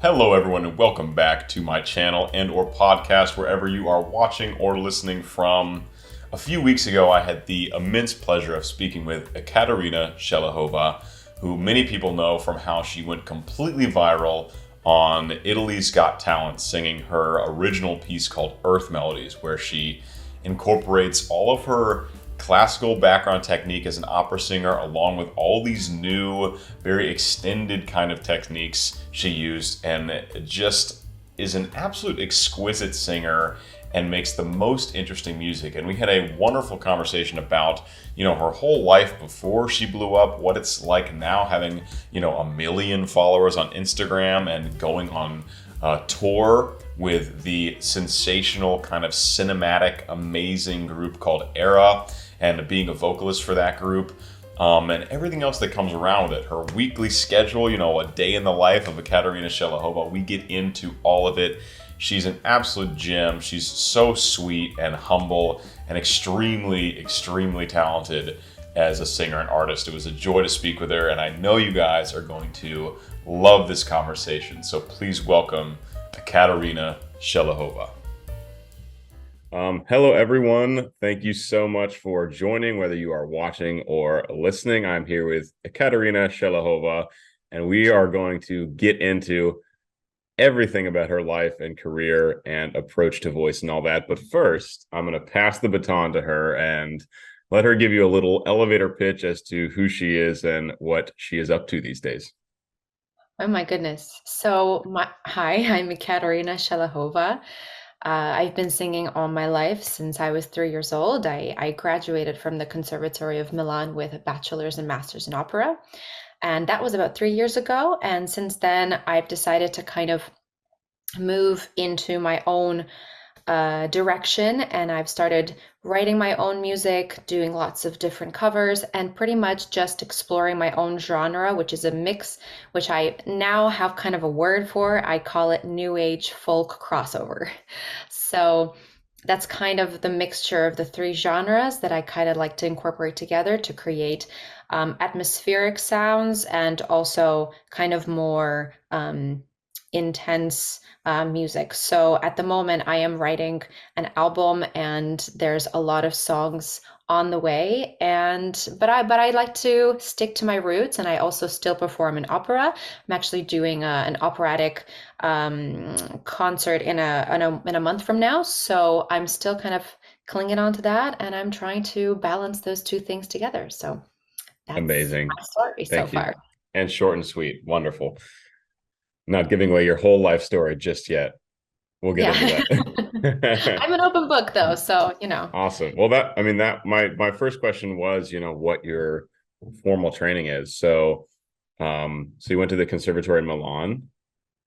Hello everyone and welcome back to my channel and or podcast wherever you are watching or listening from. A few weeks ago I had the immense pleasure of speaking with Ekaterina Shelehova, who many people know from how she went completely viral on Italy's Got Talent singing her original piece called Earth Melodies, where she incorporates all of her classical background technique as an opera singer along with all these new very extended kind of techniques she used, and just is an absolute exquisite singer and makes the most interesting music. And we had a wonderful conversation about her whole life before she blew up, what it's like now having 1 million followers on Instagram and going on tour with the sensational kind of cinematic amazing group called Era, and being a vocalist for that group, and everything else that comes around with it. Her weekly schedule, a day in the life of Ekaterina Shelehova. We get into all of it. She's an absolute gem. She's so sweet and humble and extremely, extremely talented as a singer and artist. It was a joy to speak with her, and I know you guys are going to love this conversation. So please welcome Ekaterina Shelehova. Hello, everyone. Thank you so much for joining, whether you are watching or listening. I'm here with Ekaterina Shelehova, and we are going to get into everything about her life and career and approach to voice and all that. But first, I'm going to pass the baton to her and let her give you a little elevator pitch as to who she is and what she is up to these days. Oh my goodness. Hi, I'm Ekaterina Shelehova. I've been singing all my life since I was 3 years old. I graduated from the Conservatory of Milan with a bachelor's and master's in opera, and that was about 3 years ago. And since then, I've decided to kind of move into my own direction, and I've started writing my own music, doing lots of different covers, and pretty much just exploring my own genre, which is a mix, which I now have kind of a word for. I call it New Age folk crossover. So that's kind of the mixture of the three genres that I kind of like to incorporate together to create atmospheric sounds and also kind of more intense music. So at the moment, I am writing an album, and there's a lot of songs on the way. But I like to stick to my roots, and I also still perform in opera. I'm actually doing an operatic concert in a month from now. So I'm still kind of clinging on to that, and I'm trying to balance those two things together. So that's Amazing. my story so Thank you. far. And short and sweet. Wonderful. Not giving away your whole life story just yet. We'll get Yeah. into that. I'm an open book though, so. Awesome. Well, my first question was, what your formal training is. So you went to the Conservatory in Milan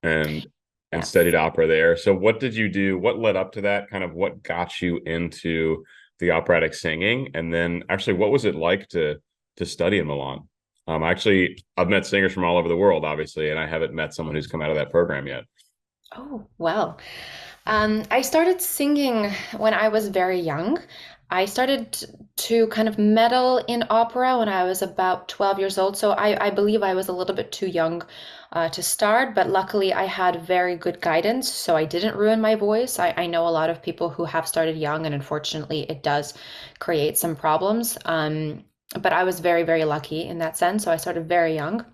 and Yes. studied opera there. So what did you do? What led up to that? Kind of what got you into the operatic singing? And then actually, what was it like to study in Milan? I've met singers from all over the world, obviously, and I haven't met someone who's come out of that program yet. Oh, well. I started singing when I was very young. I started to kind of meddle in opera when I was about 12 years old. So I believe I was a little bit too young to start, but luckily I had very good guidance, so I didn't ruin my voice. I know a lot of people who have started young, and unfortunately it does create some problems. But I was very, very lucky in that sense. So I started very young.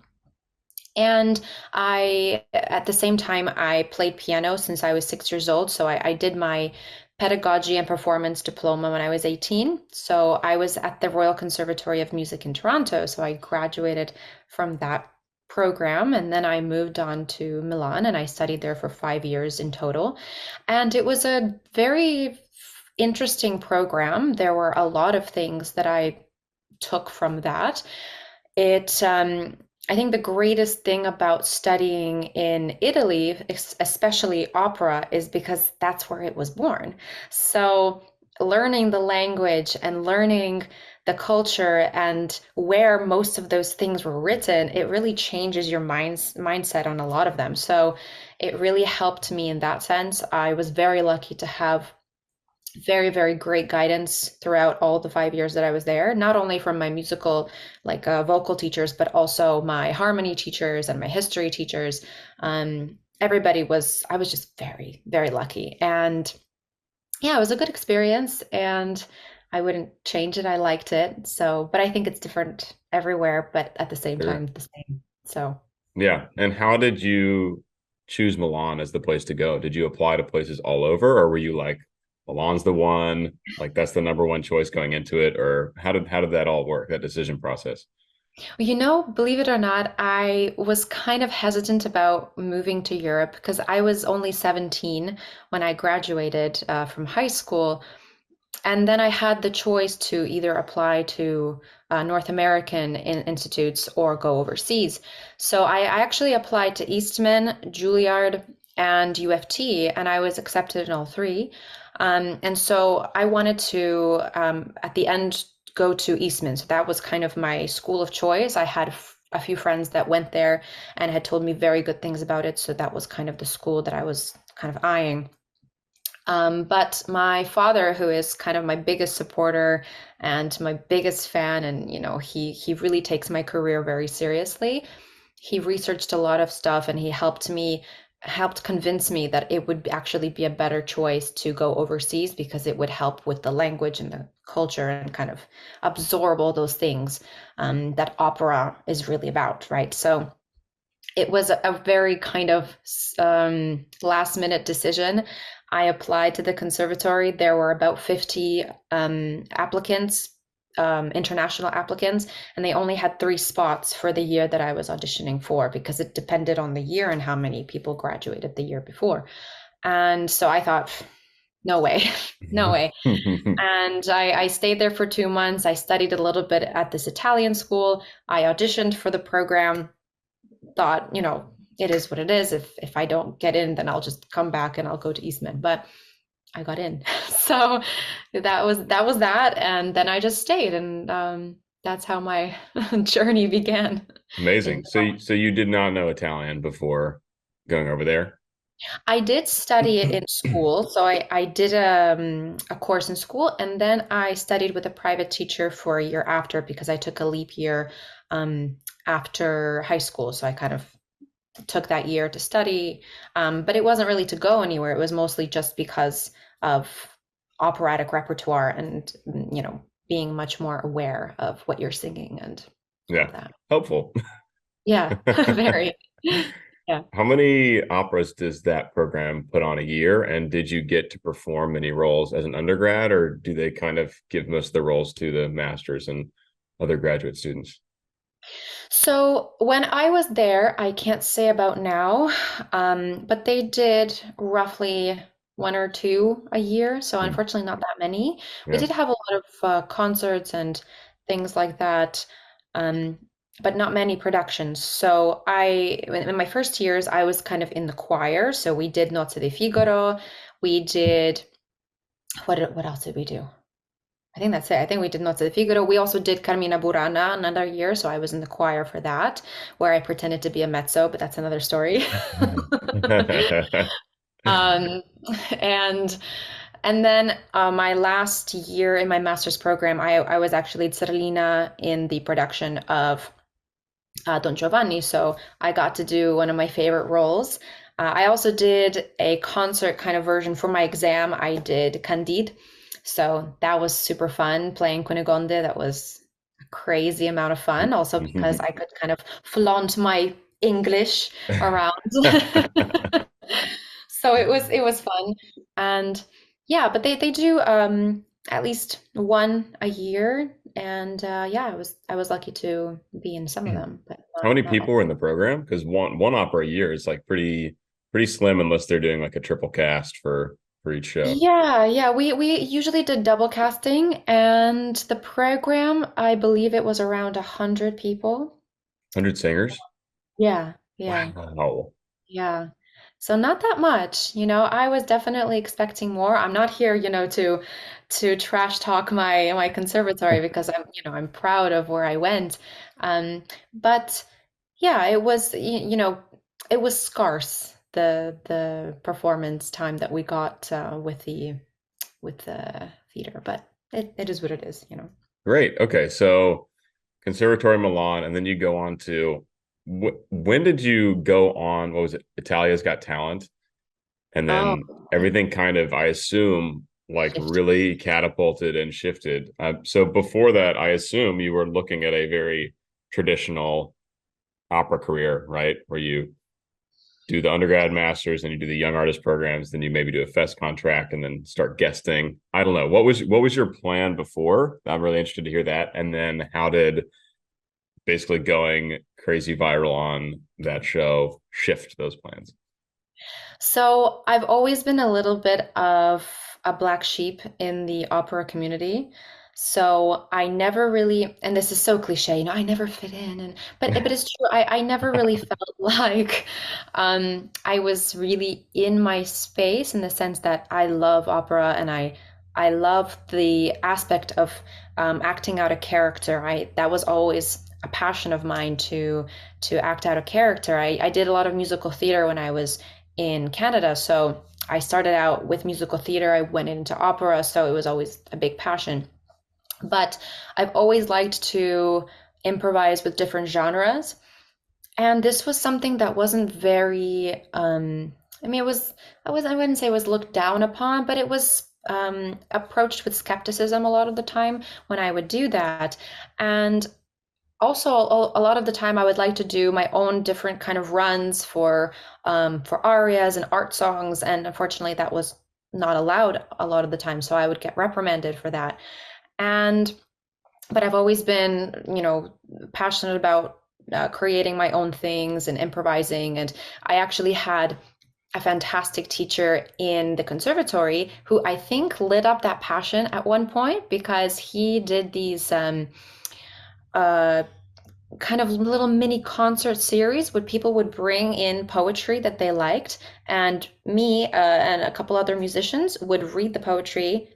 And at the same time, I played piano since I was 6 years old. So I did my pedagogy and performance diploma when I was 18. So I was at the Royal Conservatory of Music in Toronto. So I graduated from that program, and then I moved on to Milan, and I studied there for 5 years in total. And it was a very interesting program. There were a lot of things that I took from that. It I think the greatest thing about studying in Italy, especially opera, is because that's where it was born. So learning the language and learning the culture and where most of those things were written, it really changes your mindset on a lot of them. So it really helped me in that sense. I was very lucky to have very, very great guidance throughout all the 5 years that I was there, not only from my musical, vocal teachers, but also my harmony teachers and my history teachers. I was just very, very lucky. And yeah, it was a good experience and I wouldn't change it. I liked it. So, but I think it's different everywhere, but at the same Sure. time, the same. So, Yeah. And how did you choose Milan as the place to go? Did you apply to places all over, or were you like, Milan's the one, like that's the number one choice going into it? Or how did that all work, that decision process? believe it or not, I was kind of hesitant about moving to Europe because I was only 17 when I graduated from high school. And then I had the choice to either apply to North American institutes or go overseas. So I actually applied to Eastman, Juilliard, and UFT, and I was accepted in all three. And so I wanted to, at the end, go to Eastman. So that was kind of my school of choice. I had a few friends that went there and had told me very good things about it. So that was kind of the school that I was kind of eyeing. But my father, who is kind of my biggest supporter and my biggest fan, and he really takes my career very seriously. He researched a lot of stuff, and he helped convince me that it would actually be a better choice to go overseas because it would help with the language and the culture and kind of absorb all those things that opera is really about, right? So it was a very kind of last minute decision. I applied to the conservatory. There were about 50 applicants, international applicants, and they only had 3 spots for the year that I was auditioning for because it depended on the year and how many people graduated the year before. And so I thought, no way, no way. And I stayed there for 2 months. I studied a little bit at this Italian school. I auditioned for the program, thought, it is what it is. If I don't get in, then I'll just come back and I'll go to Eastman. But I got in. So that was that. And then I just stayed. And that's how my journey began. In Amazing. So you did not know Italian before going over there? I did study it in school. So I did a course in school, and then I studied with a private teacher for a year after because I took a leap year after high school. So I kind of took that year to study, but it wasn't really to go anywhere. It was mostly just because of operatic repertoire and, being much more aware of what you're singing and all Yeah. of that. Helpful. Yeah, very. Yeah. How many operas does that program put on a year? And did you get to perform many roles as an undergrad, or do they kind of give most of the roles to the masters and other graduate students? So when I was there, I can't say about now, but they did roughly one or two a year. So Hmm. unfortunately, not that many. We Yeah. did have a lot of concerts and things like that, um, but not many productions. So in my first years, I was kind of in the choir. So we did Nozze di Figaro. We did, what else did we do? I think that's it. I think we did Nozze di Figaro. We also did Carmina Burana another year, so I was in the choir for that, where I pretended to be a mezzo, but that's another story. Um, and and then my last year in my master's program, I was actually Zerlina in the production of Don Giovanni, so I got to do one of my favorite roles. I also did a concert kind of version for my exam. I did Candide, so that was super fun playing Cunegonde. That was a crazy amount of fun, also because I could kind of flaunt my English around. So it was fun. And yeah, but they do at least one a year. And yeah, I was lucky to be in some of them, but How not many not people were in the program? Because one opera a year is like pretty slim unless they're doing like a triple cast for each show. Yeah, yeah. We usually did double casting, and the program, I believe it was around 100 people. 100 singers? Yeah, yeah. Wow. Yeah. So not that much, I was definitely expecting more. I'm not here, to trash talk my conservatory because I'm proud of where I went. But yeah, it was scarce, the performance time that we got with the theater, but it is what it is. Great. Okay. So Conservatory Milan, and then you go on to when did you go on, what was it, Italia's Got Talent? And Oh, then everything kind of, I assume, like shift. really catapulted and shifted. So before that, I assume you were looking at a very traditional opera career, right? Where you do the undergrad masters and you do the young artist programs, then you maybe do a fest contract and then start guesting. I don't know. What was your plan before? I'm really interested to hear that. And then how did basically going crazy viral on that show shift those plans? So I've always been a little bit of a black sheep in the opera community. So I never really, and this is so cliche, I never fit in, and but it's true. I never really felt like I was really in my space in the sense that I love opera and I love the aspect of acting out a character. I that was always a passion of mine to act out a character. I did a lot of musical theater when I was in Canada. So I started out with musical theater. I went into opera, so it was always a big passion. But I've always liked to improvise with different genres. And this was something that wasn't very, I mean, I wouldn't say it was looked down upon, but it was approached with skepticism a lot of the time when I would do that. And also a lot of the time I would like to do my own different kind of runs for arias and art songs, and unfortunately that was not allowed a lot of the time, so I would get reprimanded for that. And but I've always been, passionate about creating my own things and improvising. And I actually had a fantastic teacher in the conservatory who I think lit up that passion at one point because he did these uh, kind of little mini concert series where people would bring in poetry that they liked, and me and a couple other musicians would read the poetry,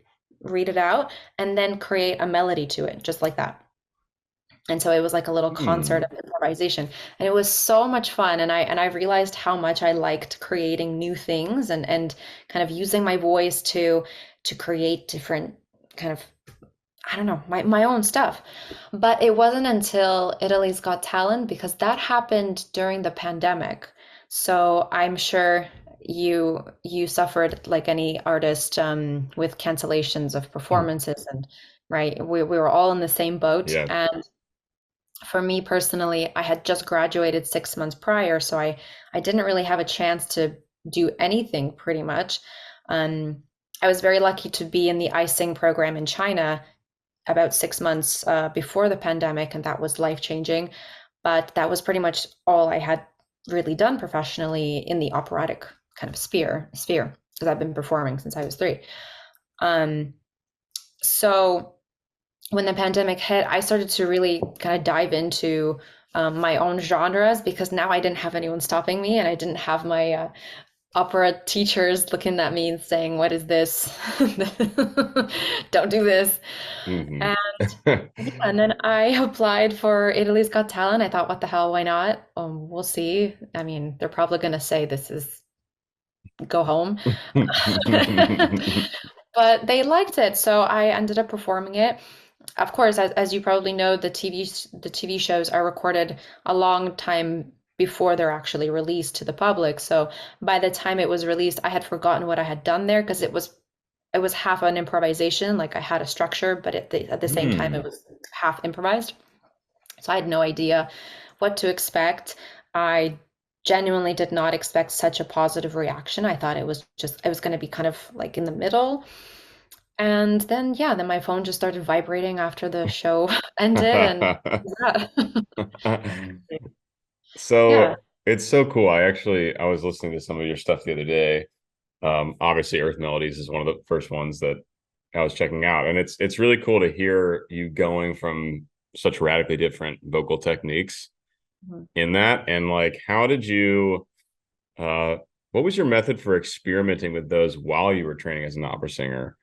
read it out, and then create a melody to it, just like that. And so it was like a little concert Hmm. of improvisation, and it was so much fun. And I realized how much I liked creating new things and kind of using my voice to create different kind of, I don't know, my own stuff. But it wasn't until Italy's Got Talent, because that happened during the pandemic. So I'm sure you suffered like any artist with cancellations of performances, and right, we were all in the same boat. Yeah. And for me personally, I had just graduated 6 months prior, so I didn't really have a chance to do anything pretty much. Um, I was very lucky to be in the icing program in China about 6 months before the pandemic, and that was life changing. But that was pretty much all I had really done professionally in the operatic kind of sphere, because I've been performing since I was 3. Um, so when the pandemic hit, I started to really kind of dive into my own genres, because now I didn't have anyone stopping me, and I didn't have my opera teachers looking at me and saying, "What is this? Don't do this." Hmm. And yeah, and then I applied for Italy's Got Talent. I thought, what the hell, why not? We'll see. I mean, they're probably going to say this is go home. But they liked it, so I ended up performing it. Of course, as you probably know, the TV shows are recorded a long time before they're actually released to the public. So by the time it was released, I had forgotten what I had done there, because it was half an improvisation. Like I had a structure, but at the same time, it Hmm. was half improvised. So I had no idea what to expect. I genuinely did not expect such a positive reaction. I thought it was going to be kind of like in the middle. And then, yeah, then my phone just started vibrating after the show ended. And yeah. Yeah. So it's so cool. I was listening to some of your stuff the other day. Obviously, Earth Melodies is one of the first ones that I was checking out, and it's really cool to hear you going from such radically different vocal techniques Mhm. in that. And like, how did you? Uh, what was your method for experimenting with those while you were training as an opera singer?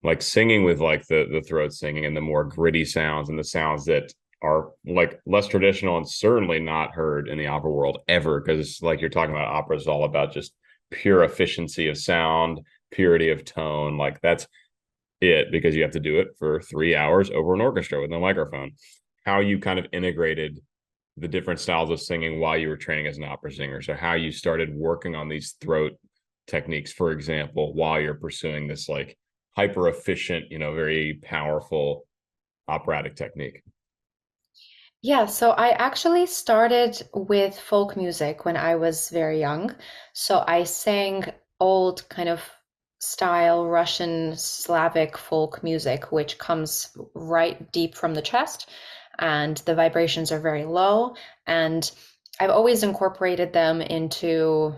Like singing with like the throat singing and the more gritty sounds and the sounds that are like less traditional and certainly not heard in the opera world ever, because like you're talking about, opera is all about just pure efficiency of sound, purity of tone. Like that's it, because you have to do it for 3 hours over an orchestra with no microphone. How you kind of integrated the different styles of singing while you were training as an opera singer. So how you started working on these throat techniques, for example, while you're pursuing this like hyper efficient, very powerful operatic technique. Yeah, so I actually started with folk music when I was very young. So I sang old kind of style Russian Slavic folk music, which comes right deep from the chest, and the vibrations are very low. And I've always incorporated them into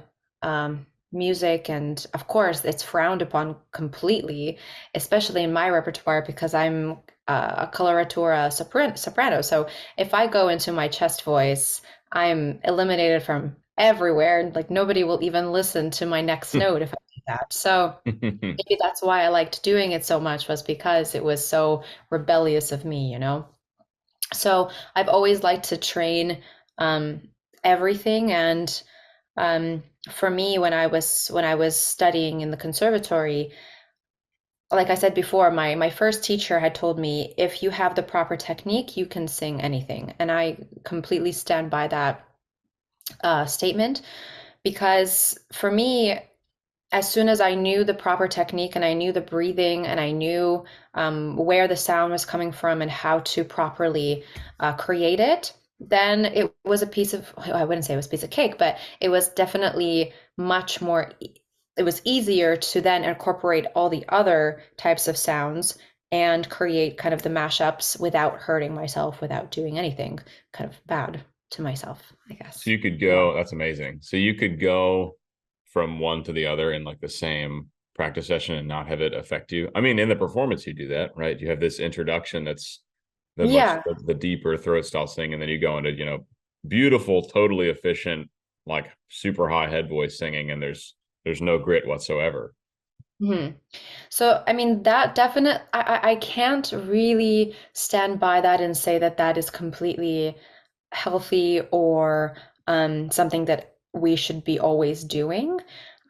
music, and of course, it's frowned upon completely, especially in my repertoire because I'm a coloratura soprano. So if I go into my chest voice, I'm eliminated from everywhere. Like nobody will even listen to my next note if I do that. So maybe that's why I liked doing it so much, was because it was so rebellious of me, you know? So I've always liked to train um, everything. And for me, when I was studying in the conservatory, like I said before, my first teacher had told me, if you have the proper technique, you can sing anything. And I completely stand by that statement, because for me, as soon as I knew the proper technique and I knew the breathing and I knew where the sound was coming from and how to properly create it, then it was a piece of, I wouldn't say it was a piece of cake, but it was definitely much more, it was easier to then incorporate all the other types of sounds and create kind of the mashups without hurting myself, without doing anything kind of bad to myself, I So guess. you could Yeah. go, that's amazing. So you could go from one to the other in like the same practice session and not have it affect you. I mean, in the performance, you do that, right? You have this introduction that's Yeah. the deeper throat style thing, and then you go into, beautiful, totally efficient, like super high head voice singing, and there's no grit whatsoever. Mhm. So, I mean, that definite, I can't really stand by that and say that that is completely healthy or something that we should be always doing.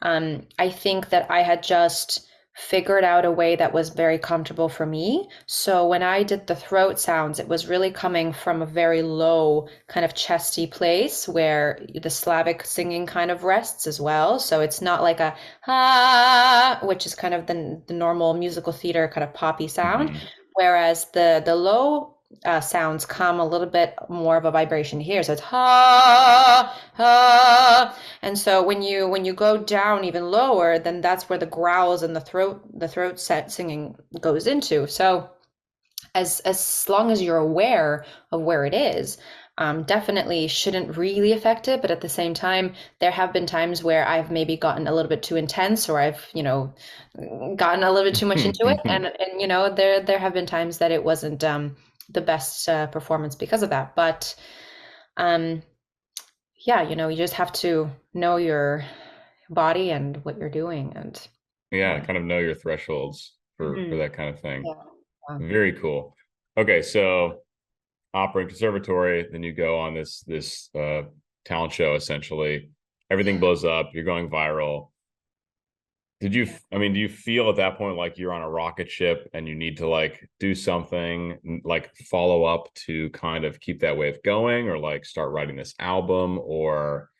I think that I had just figured out a way that was very comfortable for me. So when I did the throat sounds, it was really coming from a very low, kind of chesty place where the Slavic singing kind of rests as well. So it's not like a ah, which is kind of the normal musical theater kind of poppy sound. Mm-hmm. Whereas the low sounds come a little bit more of a vibration here. So it's ha ha, and so when you go down even lower, then that's where the growls and the throat set singing goes into. So as long as you're aware of where it is, definitely shouldn't really affect it. But at the same time, there have been times where I've maybe gotten a little bit too intense, or I've gotten a little bit too much into it, and there have been times that it wasn't the best performance because of that. But um, yeah, you just have to know your body and what you're doing, and Yeah, yeah. kind of know your thresholds for Mhm. that kind of thing. Yeah. Very cool. Okay, so opera and conservatory, then you go on this talent show essentially. Everything blows up, you're going viral. Did you, Yeah. I mean, do you feel at that point like you're on a rocket ship and you need to like do something like follow up to kind of keep that wave going, or like start writing this album? Or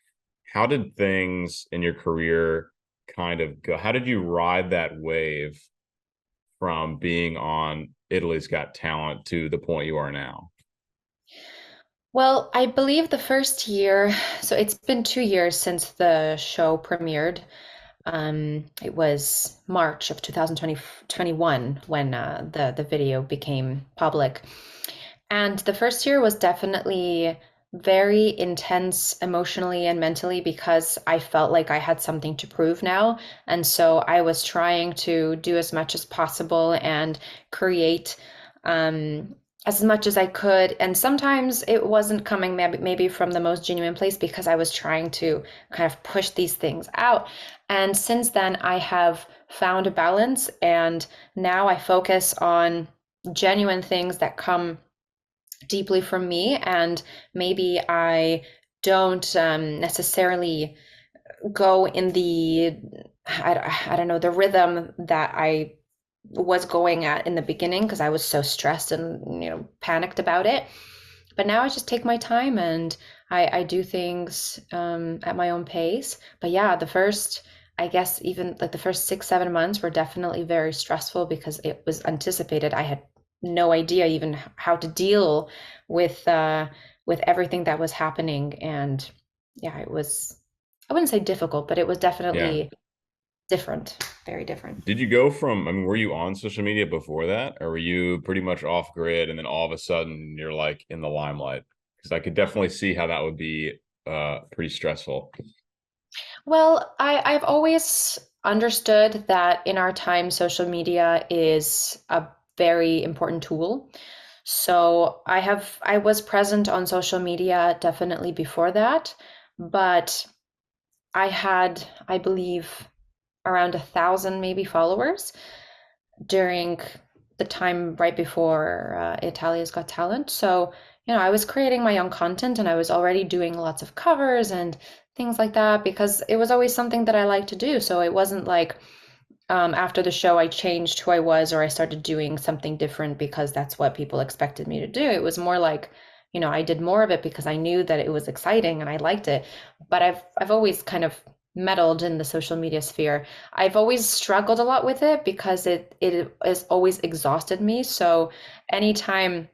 how did things in your career kind of go? How did you ride that wave from being on Italy's Got Talent to the point you are now? Well, I believe the first year, so it's been 2 years since the show premiered. It was March of 2021 when the video became public. And the first year was definitely very intense emotionally and mentally, because I felt like I had something to prove now. And so I was trying to do as much as possible and create um, as much as I could. And sometimes it wasn't coming maybe from the most genuine place, because I was trying to kind of push these things out. And since then, I have found a balance, and now I focus on genuine things that come deeply from me. And maybe I don't necessarily go in I don't know, the rhythm that I was going at in the beginning, because I was so stressed and panicked about it. But now I just take my time and I do things at my own pace. But yeah, I guess even like the first 6, 7 months were definitely very stressful because it was anticipated. I had no idea even how to deal with everything that was happening. And yeah, it was, I wouldn't say difficult, but it was Yeah. definitely different, very different. Did you go from, I mean, were you on social media before that, or were you pretty much off grid and then all of a sudden you're like in the limelight? Because I could definitely see how that would be pretty stressful. Well, I've always understood that in our time, social media is a very important tool. So I was present on social media definitely before that, but I had, I believe, around 1,000 maybe followers during the time right before Italia's Got Talent. So, I was creating my own content and I was already doing lots of covers and things like that because it was always something that I liked to do. So it wasn't like after the show I changed who I was or I started doing something different because that's what people expected me to do. It was more like, I did more of it because I knew that it was exciting and I liked it. But I've always kind of meddled in the social media sphere. I've always struggled a lot with it because it has always exhausted me. So anytime,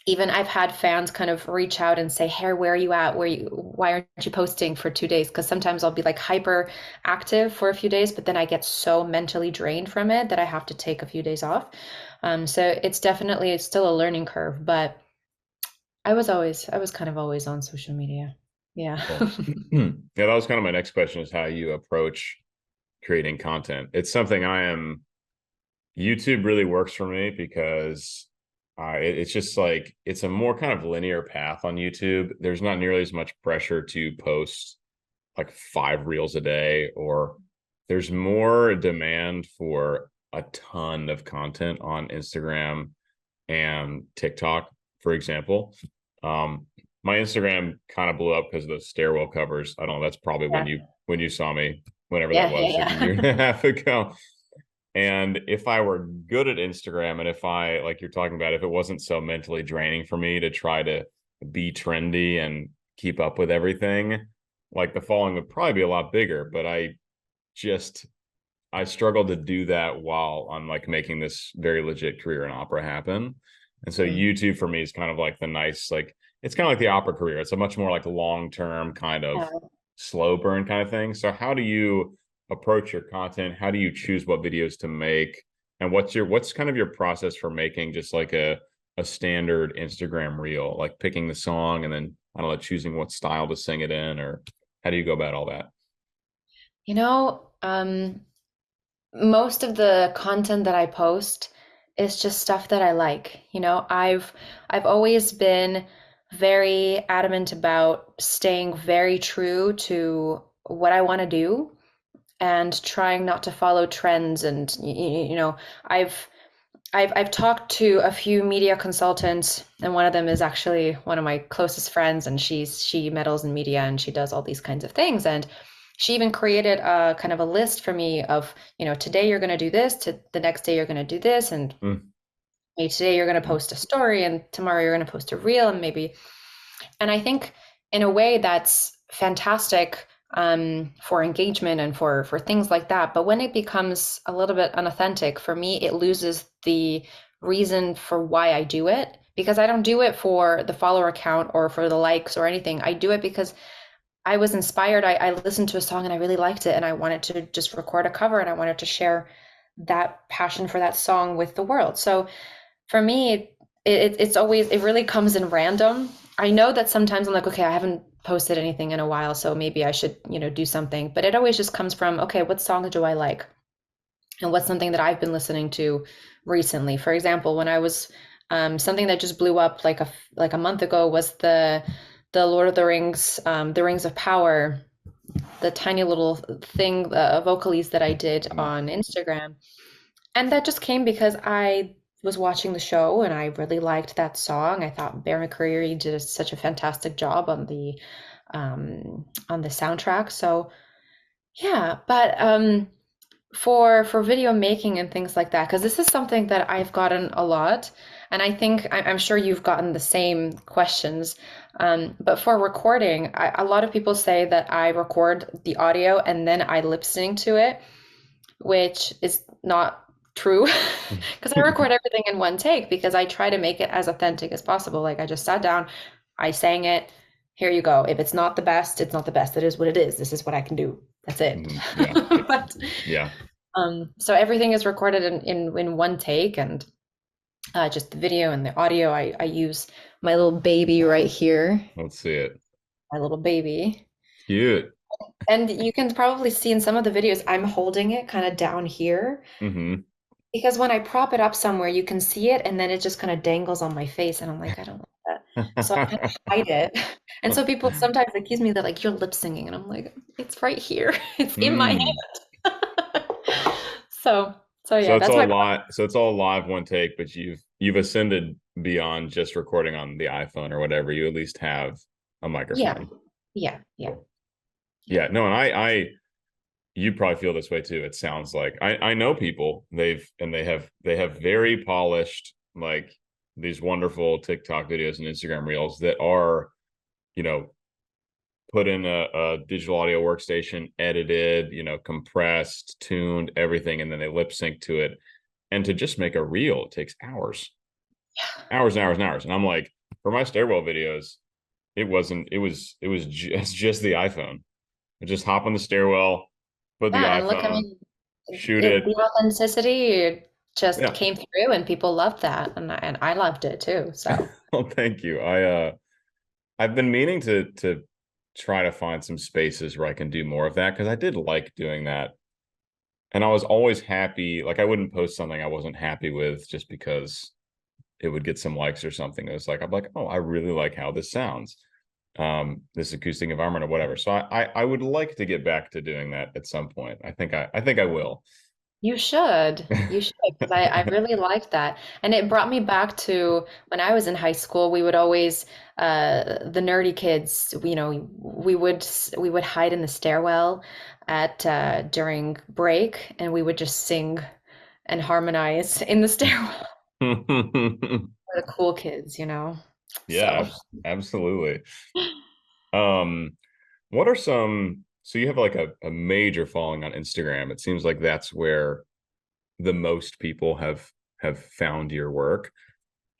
even I've had fans kind of reach out and say, "Hey, where are you at? Why aren't you posting for 2 days?" Because sometimes I'll be like hyper active for a few days, but then I get so mentally drained from it that I have to take a few days off. So it's still a learning curve, but I was kind of always on social media. Yeah. Cool. Yeah, that was kind of my next question is how you approach creating content. It's something YouTube really works for me because it's just like it's a more kind of linear path on YouTube. There's not nearly as much pressure to post like 5 reels a day, or there's more demand for a ton of content on Instagram and TikTok, for example. Um, my Instagram kind of blew up because of the stairwell covers. I don't know. That's probably Yeah. when you saw me, whenever that Yeah, was, like a yeah, year and yeah. a half ago. And if I were good at Instagram, and if I, like you're talking about, if it wasn't so mentally draining for me to try to be trendy and keep up with everything, like the following would probably be a lot bigger. But just, I struggled to do that while I'm like making this very legit career in opera happen. And so Mm. YouTube for me is kind of like the nice, like, it's kind of like the opera career. It's a much more like long term kind of Yeah. slow burn kind of thing. So how do you approach your content? How do you choose what videos to make? And what's kind of your process for making just like a standard Instagram reel, like picking the song and then I don't know, choosing what style to sing it in, or how do you go about all that? You know, most of the content that I post is just stuff that I like. I've always been very adamant about staying very true to what I want to do and trying not to follow trends and I've I've talked to a few media consultants, and one of them is actually one of my closest friends, and she meddles in media and she does all these kinds of things. And she even created a kind of a list for me of, today you're going to do this, to the next day you're going to do this, and Mm. maybe today you're going to post a story, and tomorrow you're going to post a reel, and maybe. And I think in a way that's fantastic for engagement and for things like that. But when it becomes a little bit unauthentic, for me, it loses the reason for why I do it. Because I don't do it for the follower count or for the likes or anything. I do it because I was inspired. I listened to a song and I really liked it, and I wanted to just record a cover and I wanted to share that passion for that song with the world. So for me, it's always, it really comes in random. I know that sometimes I'm like, okay, I haven't posted anything in a while, so maybe I should, do something. But it always just comes from, okay, what song do I like? And what's something that I've been listening to recently? For example, when I was something that just blew up like a month ago was the Lord of the Rings, the Rings of Power, the tiny little thing, vocalies that I did on Instagram. And that just came because I was watching the show and I really liked that song. I thought Bear McCreary did such a fantastic job on the soundtrack. So yeah, but for video making and things like that, because this is something that I've gotten a lot, And I think I'm sure you've gotten the same questions. But for recording, a lot of people say that I record the audio and then I lip sync to it, which is not true because I record everything in one take because I try to make it as authentic as possible. Like I just sat down, I sang it. Here you go. If it's not the best, it's not the best. It is what it is. This is what I can do. That's it. Yeah. But Yeah. so everything is recorded in one take, and just the video and the audio. I use my little baby right here, Let's see it. my little baby. Cute. And you can probably see in some of the videos, I'm holding it kind of down here Hmm. because when I prop it up somewhere, you can see it, and then it just kind of dangles on my face, and I'm like, I don't like that. So I kind of hide it. And so people sometimes accuse me that like you're lip singing, and I'm like, it's right here. It's in my Mm. hand. So so So yeah, it's that's all my live. So it's all live one take, but you've ascended beyond just recording on the iPhone or whatever. You at least have a yeah. microphone. Yeah, yeah, yeah. Yeah. No, and I you probably feel this way too. It sounds like I know people they have very polished like these wonderful TikTok videos and Instagram reels that are, you know, put in a digital audio workstation, edited, compressed, tuned, everything, and then they lip sync to it. And to just make a reel, it takes hours, hours and hours and hours. And I'm like, for my stairwell videos, it wasn't. It was just the iPhone. I just hop on the stairwell, put the Yeah, and look, I iPhone, mean, shoot it, it. the authenticity just Yeah. came through, and people loved that, and I loved it too. So Well, thank you. I've been meaning to try to find some spaces where I can do more of that because I did like doing that. And I was always happy. Like I wouldn't post something I wasn't happy with just because it would get some likes or something. It was like, I'm like, oh, I really like how this sounds. This acoustic environment or whatever. So I would like to get back to doing that at some point. I think I will. you should, because I really liked that, and it brought me back to when I was in high school. We would always, the nerdy kids, we would hide in the stairwell at during break, and we would just sing and harmonize in the stairwell. For the cool kids. Yeah, So. absolutely. Um, what are some, so you have like a major following on Instagram. It seems like that's where the most people have found your work.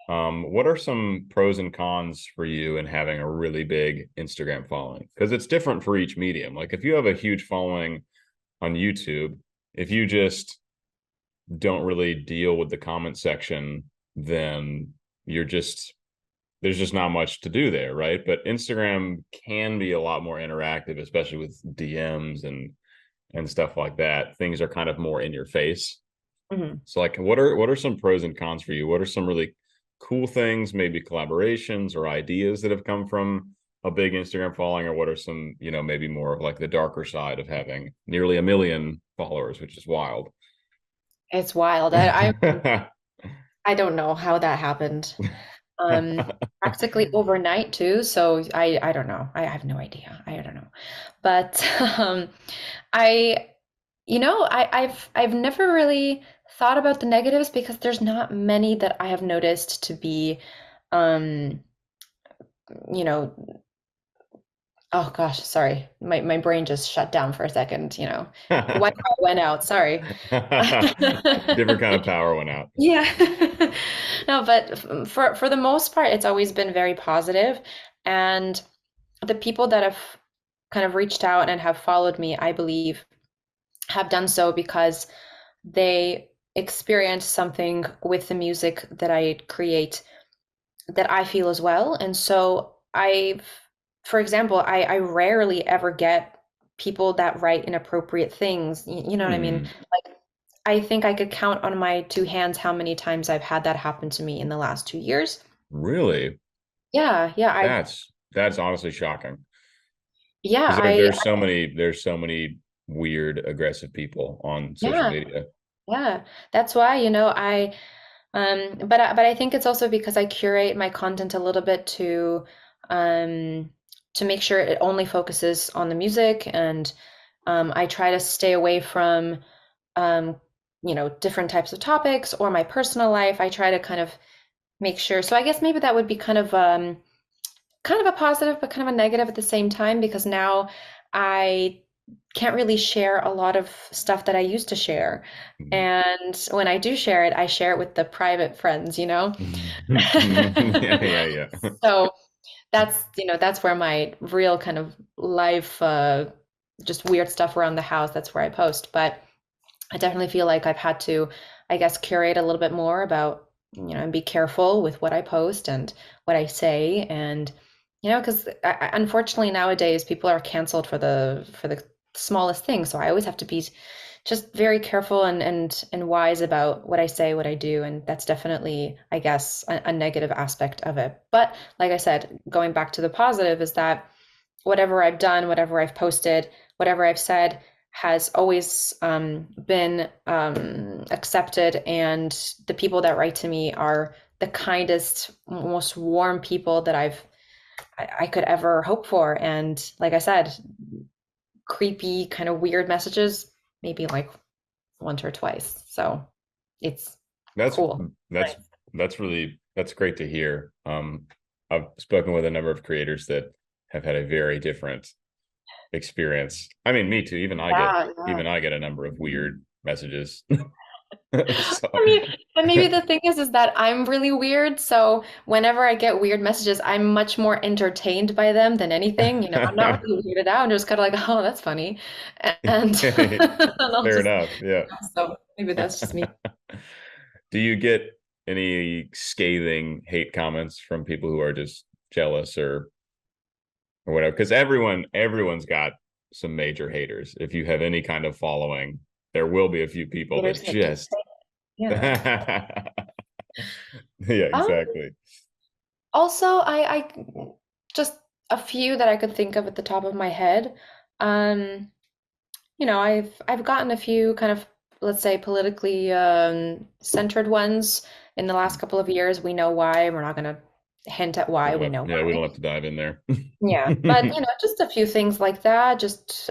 What are some pros and cons for you in having a really big Instagram following? Because it's different for each medium. Like if you have a huge following on YouTube, if you just don't really deal with the comment section, then you're just there's just not much to do there, right? But Instagram can be a lot more interactive, especially with DMs and stuff like that. Things are kind of more in your face. Mhm. So like what are some pros and cons for you? What are some really cool things, maybe collaborations or ideas that have come from a big Instagram following, or what are some, maybe more of like the darker side of having nearly 1 million followers, which is wild. It's wild. I don't know how that happened. Um, Practically overnight too. So I don't know. I have no idea. I don't know. But I I've never really thought about the negatives because there's not many that I have noticed to be um, you know, oh gosh, sorry. My brain just shut down for a second. Wi-Fi went out, sorry. Different kind of power went out. Yeah. No, but for the most part, it's always been very positive. And the people that have kind of reached out and have followed me, I believe, have done so because they experience something with the music that I create that I feel as well. And so for example, I rarely ever get people that write inappropriate things. You know what I mean? Hmm. Like, I think I could count on my two hands how many times I've had that happen to me in the last 2 years. Really? Yeah, yeah, That's honestly shocking. yeah, Because there's so many weird, aggressive people on social yeah, media. yeah. That's why, but I think it's also because I curate my content a little bit um, to make sure it only focuses on the music, and I try to stay away from different types of topics or my personal life. I try to kind of make sure. So I guess maybe that would be kind of a positive, but kind of a negative at the same time, because now I can't really share a lot of stuff that I used to share. Mhm. And when I do share it, I share it with the private friends, you know? Yeah, yeah, yeah. So that's, that's where my real kind of life, just weird stuff around the house, that's where I post. But I definitely feel like I've had to, I guess, curate a little bit more about, and be careful with what I post and what I say. And, because unfortunately nowadays people are canceled for the smallest thing. So I always have to be just very careful and wise about what I say, what I do. And that's definitely, I guess, a negative aspect of it. But like I said, going back to the positive is that whatever I've done, whatever I've posted, whatever I've said has always been accepted. And the people that write to me are the kindest, most warm people that I could ever hope for. And like I said, creepy, kind of weird messages, maybe like once or twice. So it's That's cool. that's Nice. that's great to hear. I've spoken with a number of creators that have had a very different experience. I mean, me too. Yeah, yeah. Even I get a number of weird messages. So I mean, but maybe the thing is that I'm really weird. So whenever I get weird messages, I'm much more entertained by them than anything. I'm not really weirded out. I'm just kind of like, oh, that's funny. And, and I'll fair just, enough. Yeah. so maybe that's just me. Do you get any scathing hate comments from people who are just jealous or whatever? Because everyone's got some major haters. If you have any kind of following, there will be a few people Haters that make it. just Yeah. yeah, Um, exactly. Also, I just a few that I could think of at the top of my head. Um, I've gotten a few kind of, let's say, politically centered ones in the last couple of years. We know why. We're not going to hint at why. We know Yeah, we don't why. have to dive in there. Yeah, but just a few things like that. Just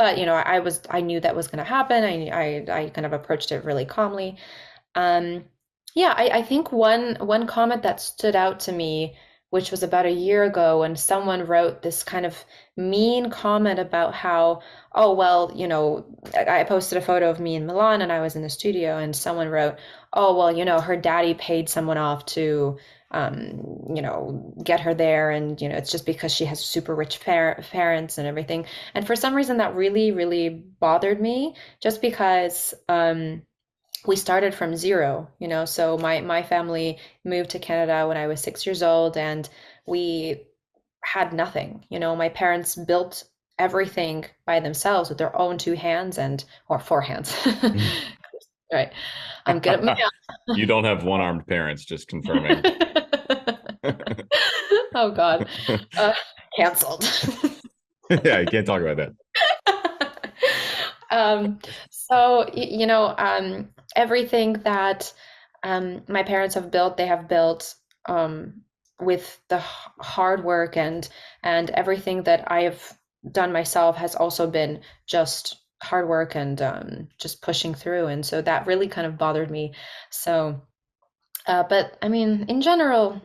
but I knew that was going to happen. I kind of approached it really calmly. Um, yeah, I think one comment that stood out to me, which was about a year ago, when someone wrote this kind of mean comment about how, oh, well, I posted a photo of me in Milan and I was in the studio, and someone wrote, oh, well, her daddy paid someone off to, get her there, and it's just because she has super rich parents and everything. And for some reason, that really, really bothered me, just because, we started from zero, so my family moved to Canada when I was 6 years old, and we had nothing. My parents built everything by themselves with their own two hands or four hands. Right. I'm good at You don't have one-armed parents, just confirming. Oh God. Uh, Canceled. Yeah, you can't talk about that. Um, so, everything that my parents have built, they have built with the hard work, and everything that I have done myself has also been just hard work and just pushing through. And so that really kind of bothered me. So, but I mean, in general,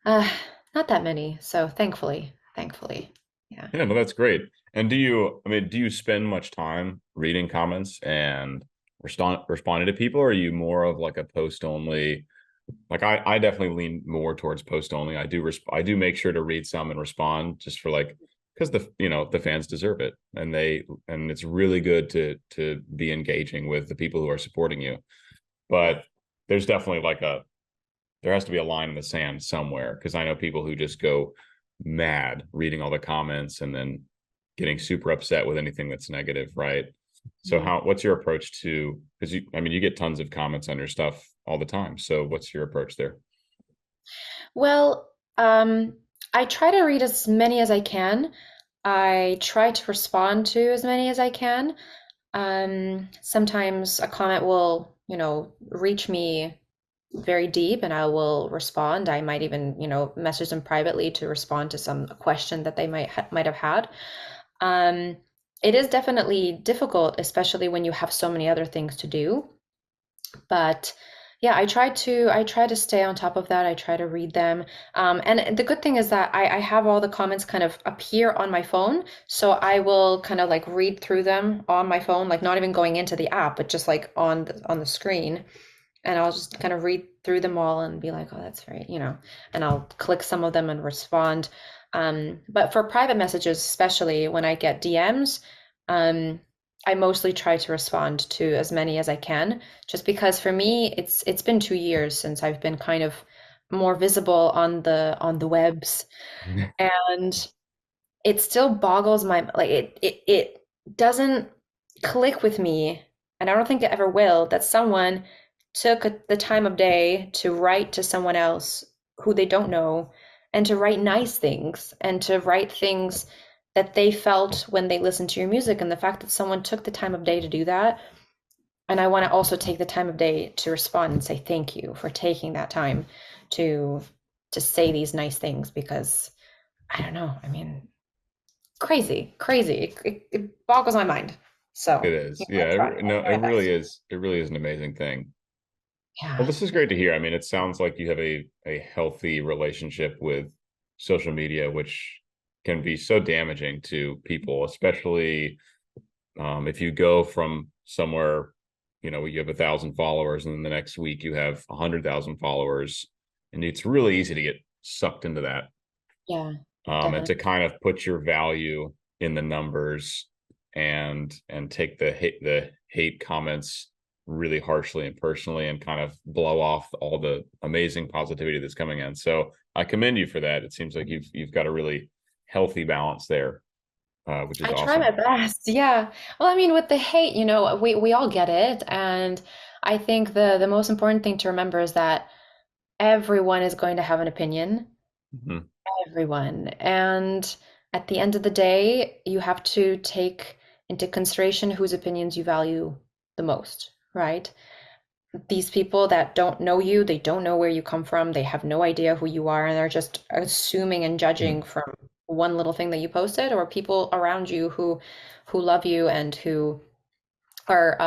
uh, not that many. So thankfully, yeah. Yeah, no, that's great. And do you spend much time reading comments and responding to people, or are you more of like a post only? Like I definitely lean more towards post only. I do make sure to read some and respond just for like because the fans deserve it and it's really good to be engaging with the people who are supporting you. But there's definitely there has to be a line in the sand somewhere because I know people who just go mad reading all the comments and then getting super upset with anything that's negative, right? So Mhm. what's your approach to because you get tons of comments on your stuff all the time. So what's your approach there? Well, I try to read as many as I can. I try to respond to as many as I can. Sometimes a comment will, reach me very deep and I will respond. I might even, message them privately to respond to some question that they might have had. Um, it is definitely difficult, especially when you have so many other things to do. But Yeah, I try to stay on top of that. I try to read them. And the good thing is that I have all the comments kind of appear on my phone. So I will kind of like read through them on my phone, like not even going into the app, but just like on the screen. And I'll just kind of read through them all and be like, oh, that's right, and I'll click some of them and respond. But for private messages, especially when I get DMs, um, I mostly try to respond to as many as I can, just because for me, it's been 2 years since I've been kind of more visible on the webs, and it still boggles my like it doesn't click with me, and I don't think it ever will, that someone took the time of day to write to someone else who they don't know, and to write nice things and to write things that they felt when they listened to your music, and the fact that someone took the time of day to do that. And I want to also take the time of day to respond and say thank you for taking that time to to say these nice things, because I don't know, I mean, crazy. It boggles my mind. It So, is. I Yeah, try. no, I try my best. it really is an amazing thing. Well, Yeah. this is great to hear. I mean, it sounds like you have a healthy relationship with social media, which can be so damaging to people, especially if you go from somewhere, you have 1,000 followers, and then the next week you have 100,000 followers, and it's really easy to get sucked into that, Yeah, and to definitely. kind of put your value in the numbers, and take the hate comments really harshly and personally, and kind of blow off all the amazing positivity that's coming in. So I commend you for that. It seems like you've got a really healthy balance there, which is I try my awesome. best. Yeah. Well, I mean, with the hate, we all get it, and I think the most important thing to remember is that everyone is going to have an opinion. Mhm. Everyone. And at the end of the day, you have to take into consideration whose opinions you value the most, right? These people that don't know you, they don't know where you come from, they have no idea who you are, and they're just assuming and judging from one little thing that you posted, or people around you who love you and who are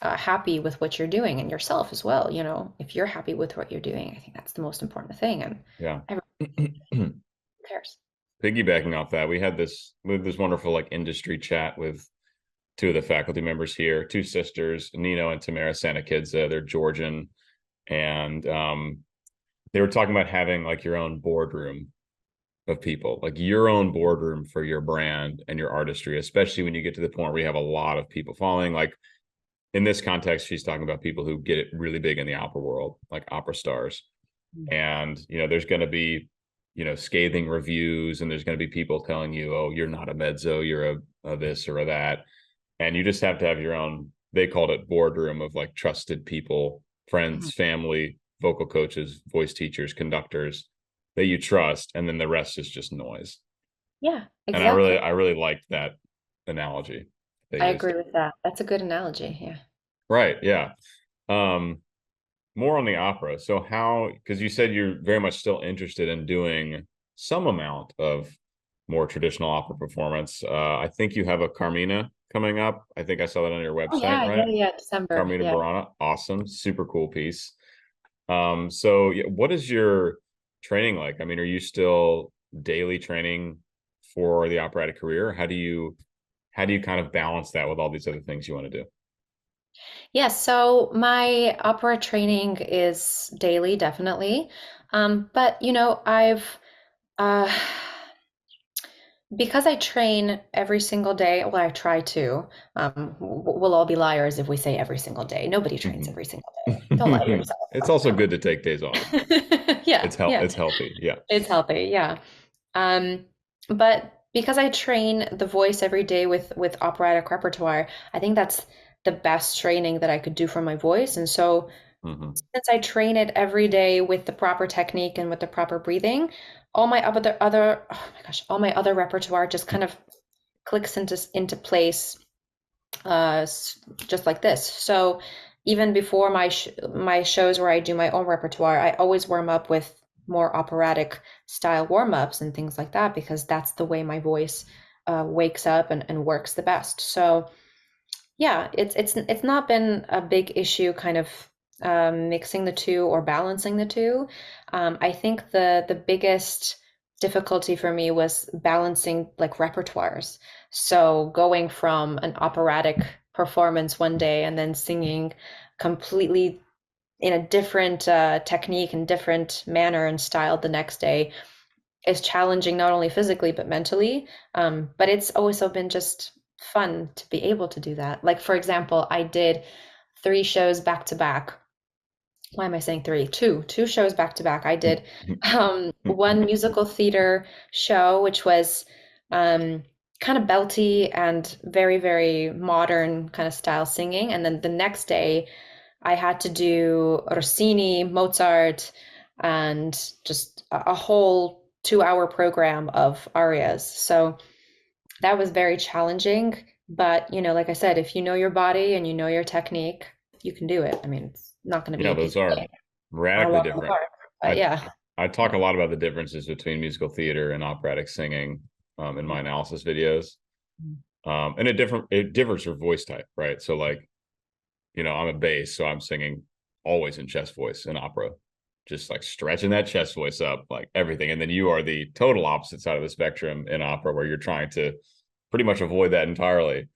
happy with what you're doing, and yourself as well. If you're happy with what you're doing, I think that's the most important thing, and Yeah. everyone cares. Piggybacking off that, we had this wonderful like industry chat with two of the faculty members here, two sisters, Nino and Tamara Santakidze. They're Georgian, and they were talking about having like your own boardroom of people, like your own boardroom for your brand and your artistry, especially when you get to the point where you have a lot of people following. Like in this context, she's talking about people who get it really big in the opera world, like opera stars. And there's going to be scathing reviews, and there's going to be people telling you, oh, you're not a mezzo, you're a this or a that, and you just have to have your own, they called it boardroom, of like trusted people, Mhm. friends, family, vocal coaches, voice teachers, conductors that you trust, and then the rest is just noise. Yeah, And i really exactly. i really liked that analogy they I used. agree with that. That's a good analogy. Yeah. Right, yeah. um More on the opera. So how, because you said you're very much still interested in doing some amount of more traditional opera performance. I think you have a Carmina coming up. I think I saw that on your Oh website, yeah, right? December. Carmina Yeah. Burana. Awesome. Super cool piece. So yeah, what is your training like? I mean, are you still daily training for the operatic career? How do you kind of balance that with all these other things you want to do? Yeah, so my opera training is daily, definitely. But I've uh because I train every single day, well, I try to. We'll all be liars if we say every single day. Nobody trains every single day. Don't lie to yourself. It's also Come good to take days off. on. Yeah, yeah. It's healthy. Yeah. It's healthy, yeah. Um, but because I train the voice every day with operatic repertoire, I think that's the best training that I could do for my voice. And so Hmm. since I train it every day with the proper technique and with the proper breathing, all my other oh my gosh, all my other repertoire just kind of clicks into place, just like this. So even before my shows where I do my own repertoire, I always warm up with more operatic style warm ups and things like that, because that's the way my voice wakes up and works the best. So yeah, it's not been a big issue kind of mixing the two or balancing the two. I think the biggest difficulty for me was balancing like repertoires. So going from an operatic performance one day and then singing completely in a different technique and different manner and style the next day is challenging not only physically but mentally. But it's also been just fun to be able to do that. Like for example, I did 3 shows back to back. Why am I saying three? Two shows back to back. I did one musical theater show, which was kind of belty and very, very modern kind of style singing. And then the next day, I had to do Rossini, Mozart, and just a whole 2 hour program of arias. So that was very challenging. But, like I said, if you know your body and you know your technique, you can do it. I mean, it's not going to be Yeah, a those piece of are cake or a radically walk in the different. park. But I yeah, I talk yeah. a lot about the differences between musical theater and operatic singing in my analysis videos. And it differs for voice type, right? So like, I'm a bass, so I'm singing always in chest voice in opera, just like stretching that chest voice up, like everything. And then you are the total opposite side of the spectrum in opera, where you're trying to pretty much avoid that entirely.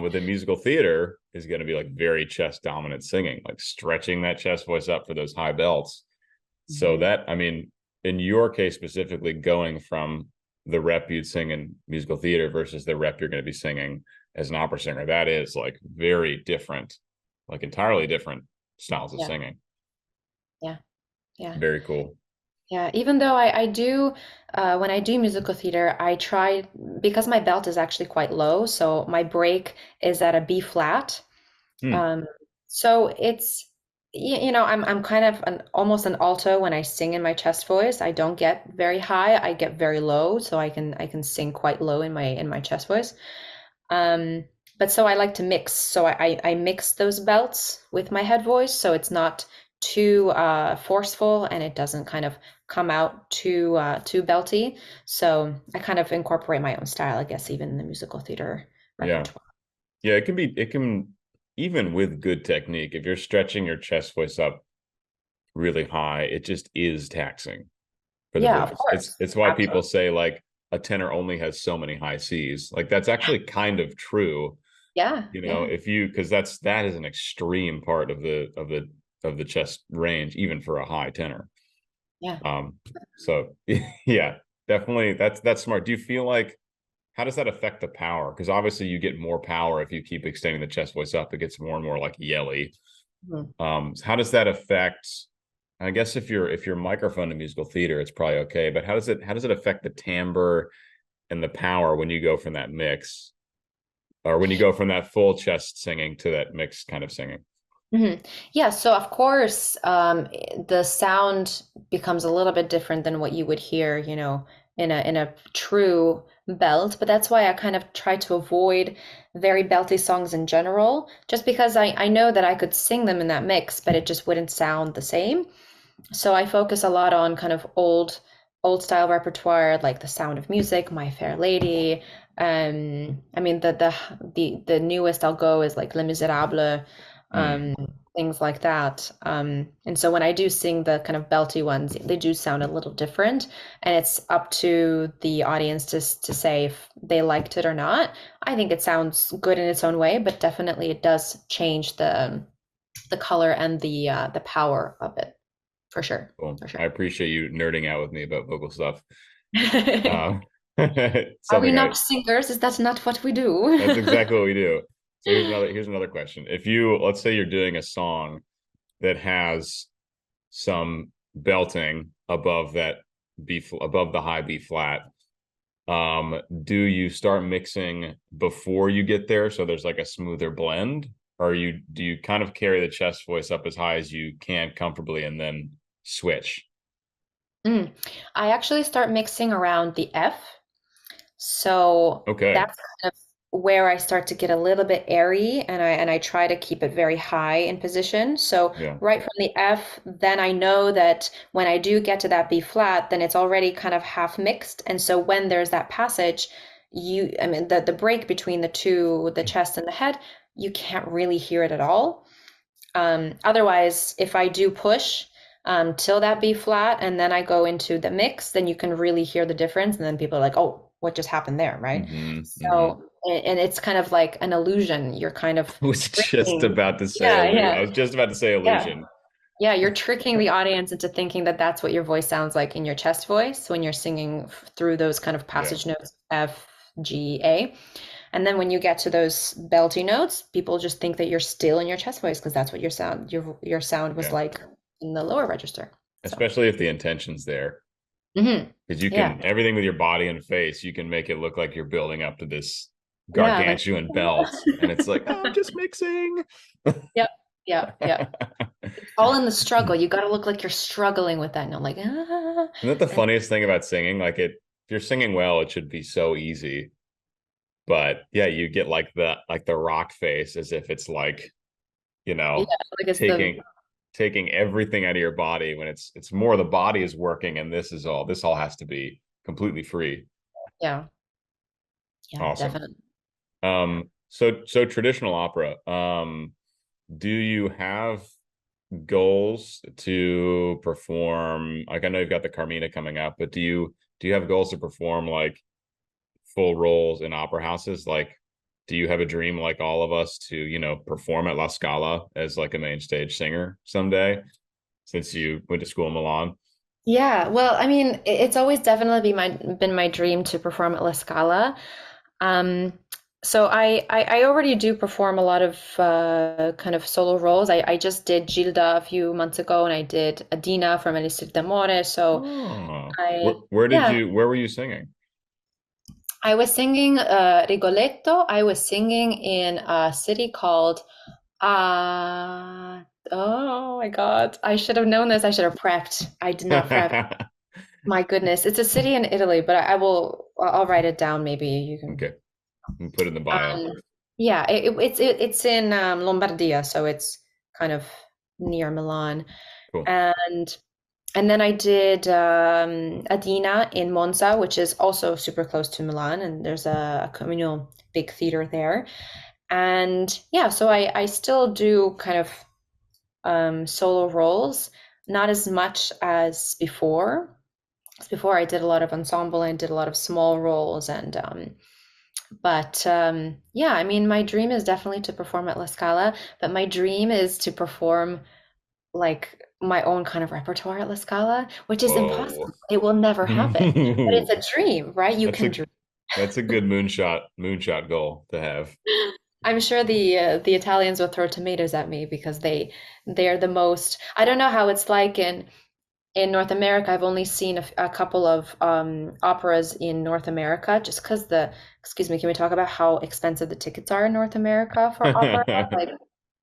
Within musical theater is going to be like very chest dominant singing, like stretching that chest voice up for those high belts. So Mhm. that, I mean, in your case specifically, going from the rep you'd sing in musical theater versus the rep you're going to be singing as an opera singer, that is like very different, like entirely different styles of Yeah, singing. yeah, yeah. Very cool. Yeah, even though I do, when I do musical theater, I try, because my belt is actually quite low, so my break is at a B flat. Hmm. Um, so it's, I'm kind of almost an alto when I sing in my chest voice. I don't get very high, I get very low, so I can sing quite low in my chest voice. Um, but so I like to mix. So I mix those belts with my head voice, so it's not too forceful and it doesn't kind of come out too belty. So I kind of incorporate my own style, I guess, even in the musical theater Yeah. repertoire. Yeah. It can, even with good technique, if you're stretching your chest voice up really high, it just is taxing for the Yeah, of voice. It's course. it's why people Absolutely. say like a tenor only has so many high C's. Like that's actually kind of true. Yeah, yeah, If you, because that is an extreme part of the chest range, even for a high tenor. yeah. Um, so yeah, definitely that's smart. Do you feel like, how does that affect the power? Because obviously you get more power if you keep extending the chest voice up. It gets more and more like yelly. Mhm. So how does that affect? I guess if you're microphone in musical theater, it's probably okay. But how does it affect the timbre and the power when you go from that mix, or when you go from that full chest singing to that mixed kind of singing? Yeah, so of course, the sound becomes a little bit different than what you would hear, in a true belt. But that's why I kind of try to avoid very belty songs in general, just because I know that I could sing them in that mix, but it just wouldn't sound the same. So I focus a lot on kind of old style repertoire, like The Sound of Music, My Fair Lady. I mean the newest I'll go is like Les Miserables, Hmm. um, things like that. And so when I do sing the kind of belty ones, they do sound a little different, and it's up to the audience to say if they liked it or not. I think it sounds good in its own way, but definitely it does change the color and the power of it. For sure. Cool. For sure. I appreciate you nerding out with me about vocal stuff. Are Um, we something not singers? Is that not what we that's do? exactly what we do. So here's another question. If you, let's say you're doing a song that has some belting above that above the high B flat, do you start mixing before you get there so there's like a smoother blend, or do you kind of carry the chest voice up as high as you can comfortably and then switch? Mm. I actually start mixing around the F. So Okay. that's kind of where I start to get a little bit airy, and I try to keep it very high in position. So Yeah. right from the F, then I know that when I do get to that B flat, then it's already kind of half mixed. And so when there's that passage, I mean the break between the two, the chest and the head, you can't really hear it at all. Otherwise, if I do push till that B flat and then I go into the mix, then you can really hear the difference. And then people are like, oh, what just happened there, right? So, and it's kind of like an illusion. You're kind of I was just tricking. about to say Yeah, illusion. yeah, I was just about to say yeah. illusion. Yeah, you're tricking the audience into thinking that that's what your voice sounds like in your chest voice when you're singing through those kind of Yeah, passage notes, F, G, A. And then when you get to those belty notes, people just think that you're still in your chest voice because that's what your sound was yeah. like in the lower register. So, Especially if the intention's there. Because you yeah, can everything with your body and face, you can make it look like you're building up to this yeah, like gargantuan belt, and it's like, oh, I'm just mixing. yep, yep, yep. All in the struggle. You got to look like you're struggling with that note, like Isn't that the and funniest thing about singing? Like if you're singing well, it should be so easy. But yeah, you get like the rock face as if it's like, you yeah, know, like it's the taking everything out of your body when it's more the body is working and this all has to be completely free. yeah, yeah, Awesome. definitely. So traditional opera. Do you have goals to perform? Like I know you've got the Carmina coming up, but do you have goals to perform like full roles in opera houses? Like, do you have a dream like all of us to, perform at La Scala as like a main stage singer someday, since you went to school in Milan? Yeah, well, I mean, it's always definitely been my dream to perform at La Scala. Um, so I already do perform a lot of kind of solo roles. I just did Gilda a few months ago, and I did Adina from El d'Amore. So Oh, where, I where did yeah, you where were you singing? I was singing Rigoletto. I was singing in a city called oh my God, I should have known this. I should have prepped. I did not prep. My goodness, it's a city in Italy, but I'll write it down. Maybe you can. Okay, put it in the bio. Yeah, it's in Lombardia, so it's kind of near Milan. Cool. And and then I did Adina in Monza, which is also super close to Milan, and there's a communal big theater there. And yeah, so I still do kind of solo roles, not as much as before. Before I did a lot of ensemble and did a lot of small roles and but yeah, I mean my dream is definitely to perform at La Scala, but my dream is to perform like my own kind of repertoire at La Scala, which is impossible. Whoa. It will never happen. But it's a dream, right? You That's can a dream. that's a good moonshot goal to have. I'm sure the Italians will throw tomatoes at me because they're the most. I don't know how it's like in North America. I've only seen a couple of operas in North America just because excuse me, can we talk about how expensive the tickets are in North America for opera? Like,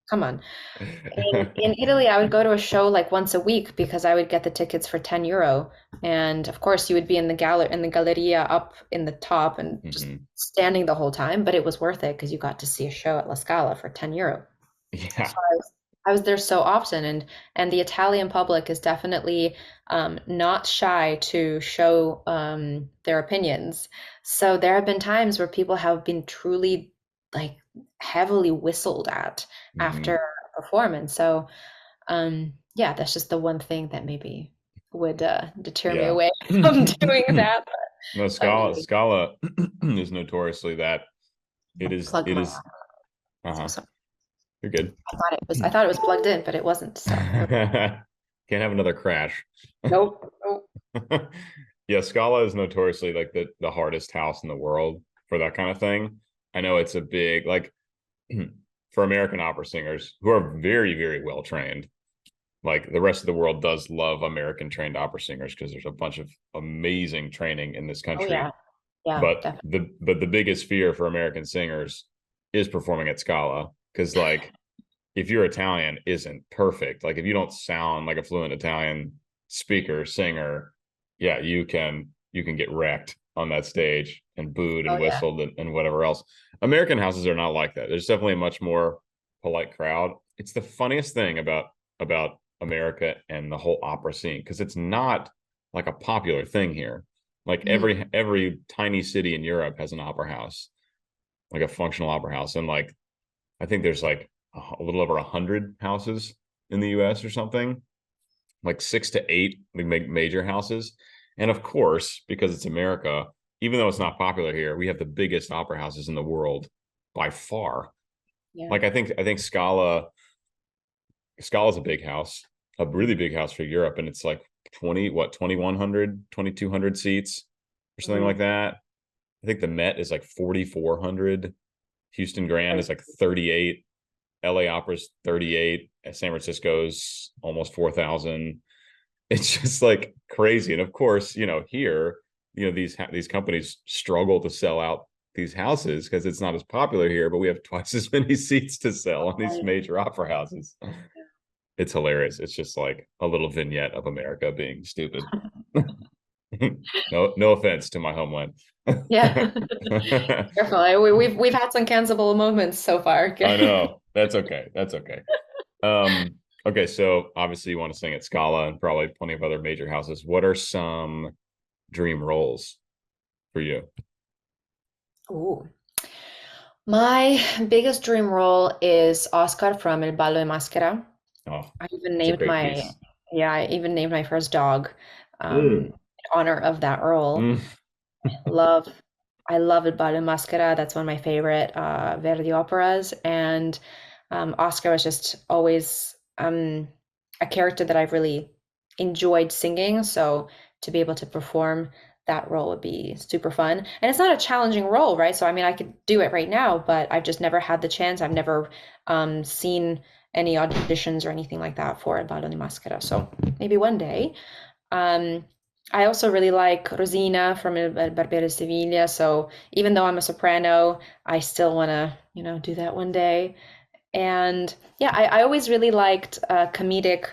come on. In Italy, I would go to a show like once a week because I would get the tickets for 10 euro. And of course, you would be in the Galleria up in the top and just Mhm. standing the whole time, but it was worth it because you got to see a show at La Scala for 10 euro. So Yeah. I was there so often, and the Italian public is definitely not shy to show their opinions. So there have been times where people have been truly like heavily whistled at after Mhm. a performance. So yeah, that's just the one thing that maybe would deter me Yeah. away from doing that. No, But Scala maybe Scala is notoriously that it is plug it my. is So uh-huh. sorry. You're good. I thought it was plugged in, but it wasn't. So Can't have another crash. nope, nope. Yeah, Scala is notoriously like the hardest house in the world for that kind of thing. I know it's a big like for American opera singers who are very, very well trained. Like the rest of the world does love American trained opera singers because there's a bunch of amazing training in this Oh yeah, country. yeah, But definitely. the biggest fear for American singers is performing at Scala because like if you're Italian isn't perfect, like if you don't sound like a fluent Italian speaker, singer, yeah, you can get wrecked on that stage and booed Oh and yeah. whistled and whatever else. American houses are not like that. There's definitely a much more polite crowd. It's the funniest thing about America and the whole opera scene because it's not like a popular thing here. Like Mhm. every tiny city in Europe has an opera house, like a functional opera house, and like I think there's like a little over 100 houses in the US or something, like 6 to 8 major houses. And of course, because it's America, even though it's not popular here, we have the biggest opera houses in the world by far. Yeah. Like I think Scala's a big house, a really big house for Europe, and it's like 2100, 2200 seats or something like Mhm. that. I think the Met is like 4400. Houston Grand is like 38. LA Opera's 38. San Francisco's almost 4,000. It's just like crazy. And of course, here, these companies struggle to sell out these houses because it's not as popular here, but we have twice as many seats to sell on these Right. major opera houses. It's hilarious. It's just like a little vignette of America being stupid. No offense to my homeland. Yeah. Careful. We've had some cancelable moments so far. I know. That's okay. That's okay. Um, okay, so obviously you want to sing at Scala and probably plenty of other major houses. What are some dream roles for you? Ooh. My biggest dream role is Oscar from El Ballo e Maschera. Oh, I even it's a named great my, piece. yeah, I even named my first dog in Mm. honor of that role. Mm. Love, I love Il Ballo e Maschera. That's one of my favorite Verdi operas. And Oscar was just always a character that I've really enjoyed singing. So to be able to perform that role would be super fun. And it's not a challenging role, right? So I mean, I could do it right now, but I've just never had the chance. I've never seen any auditions or anything like that for Il Ballo di Maschera. So maybe one day. Um, I also really like Rosina from Il Barber di Seviglia. So even though I'm a soprano, I still want to, do that one day. And yeah, I always really liked comedic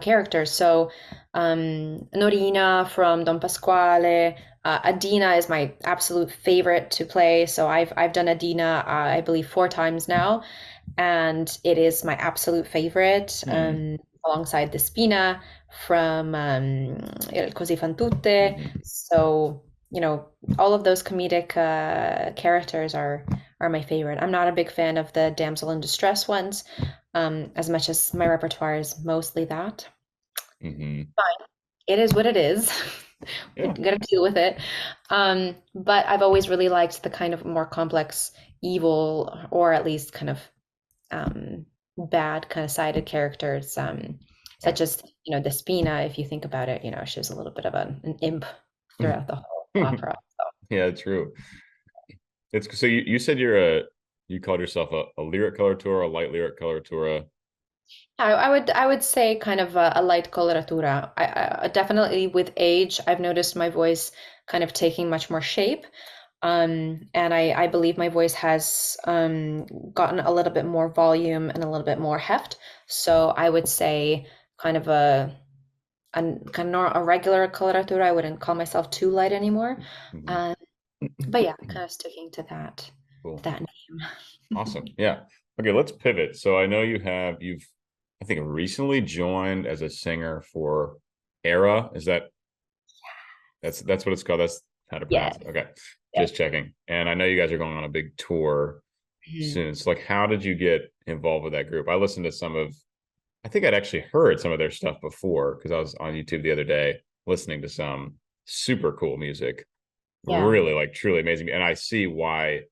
characters. So Norina from Don Pasquale, Adina is my absolute favorite to play. So I've done Adina, I believe 4 times now, and it is my absolute favorite. Mm. Alongside the Spina from Il Così fan tutte. Mhm. So all of those comedic characters are my favorite. I'm not a big fan of the damsel in distress ones, as much as my repertoire is mostly that. Mhm. Fine. It is what it is. We Yeah. gotta deal with it. But I've always really liked the kind of more complex evil, or at least kind of bad kind of sided characters, Yeah. such as, the Spina, if you think about it, she was a little bit of an imp throughout the whole opera. So Yeah, true. It's so you said you called yourself a lyric coloratura, a light lyric coloratura. I would say kind of a light coloratura. Definitely with age, I've noticed my voice kind of taking much more shape. And I believe my voice has gotten a little bit more volume and a little bit more heft. So I would say kind of a regular coloratura. I wouldn't call myself too light anymore. Mhm. Um, but yeah, kind of sticking to that Cool. that name. Awesome. Yeah. Okay, let's pivot. So I know you've I think recently joined as a singer for Era. Is that's what it's called? That's how to Yeah, pronounce it. Okay. yeah. Just checking. And I know you guys are going on a big tour Mhm. soon. So like how did you get involved with that group? I listened to I think I'd actually heard some of their stuff before because I was on YouTube the other day listening to some super cool music. Yeah. Really like truly amazing. And I see why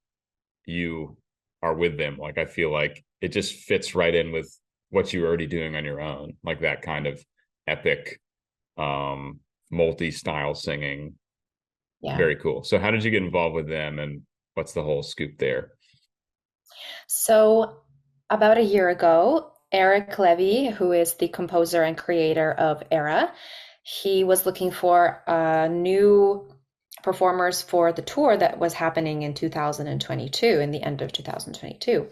you are with them. Like I feel like it just fits right in with what you're already doing on your own, like that kind of epic, um, multi-style singing. Yeah. Very cool. So how did you get involved with them and what's the whole scoop there? So, about a year ago, Eric Levy, who is the composer and creator of Era, he was looking for new performers for the tour that was happening in 2022, in the end of 2022.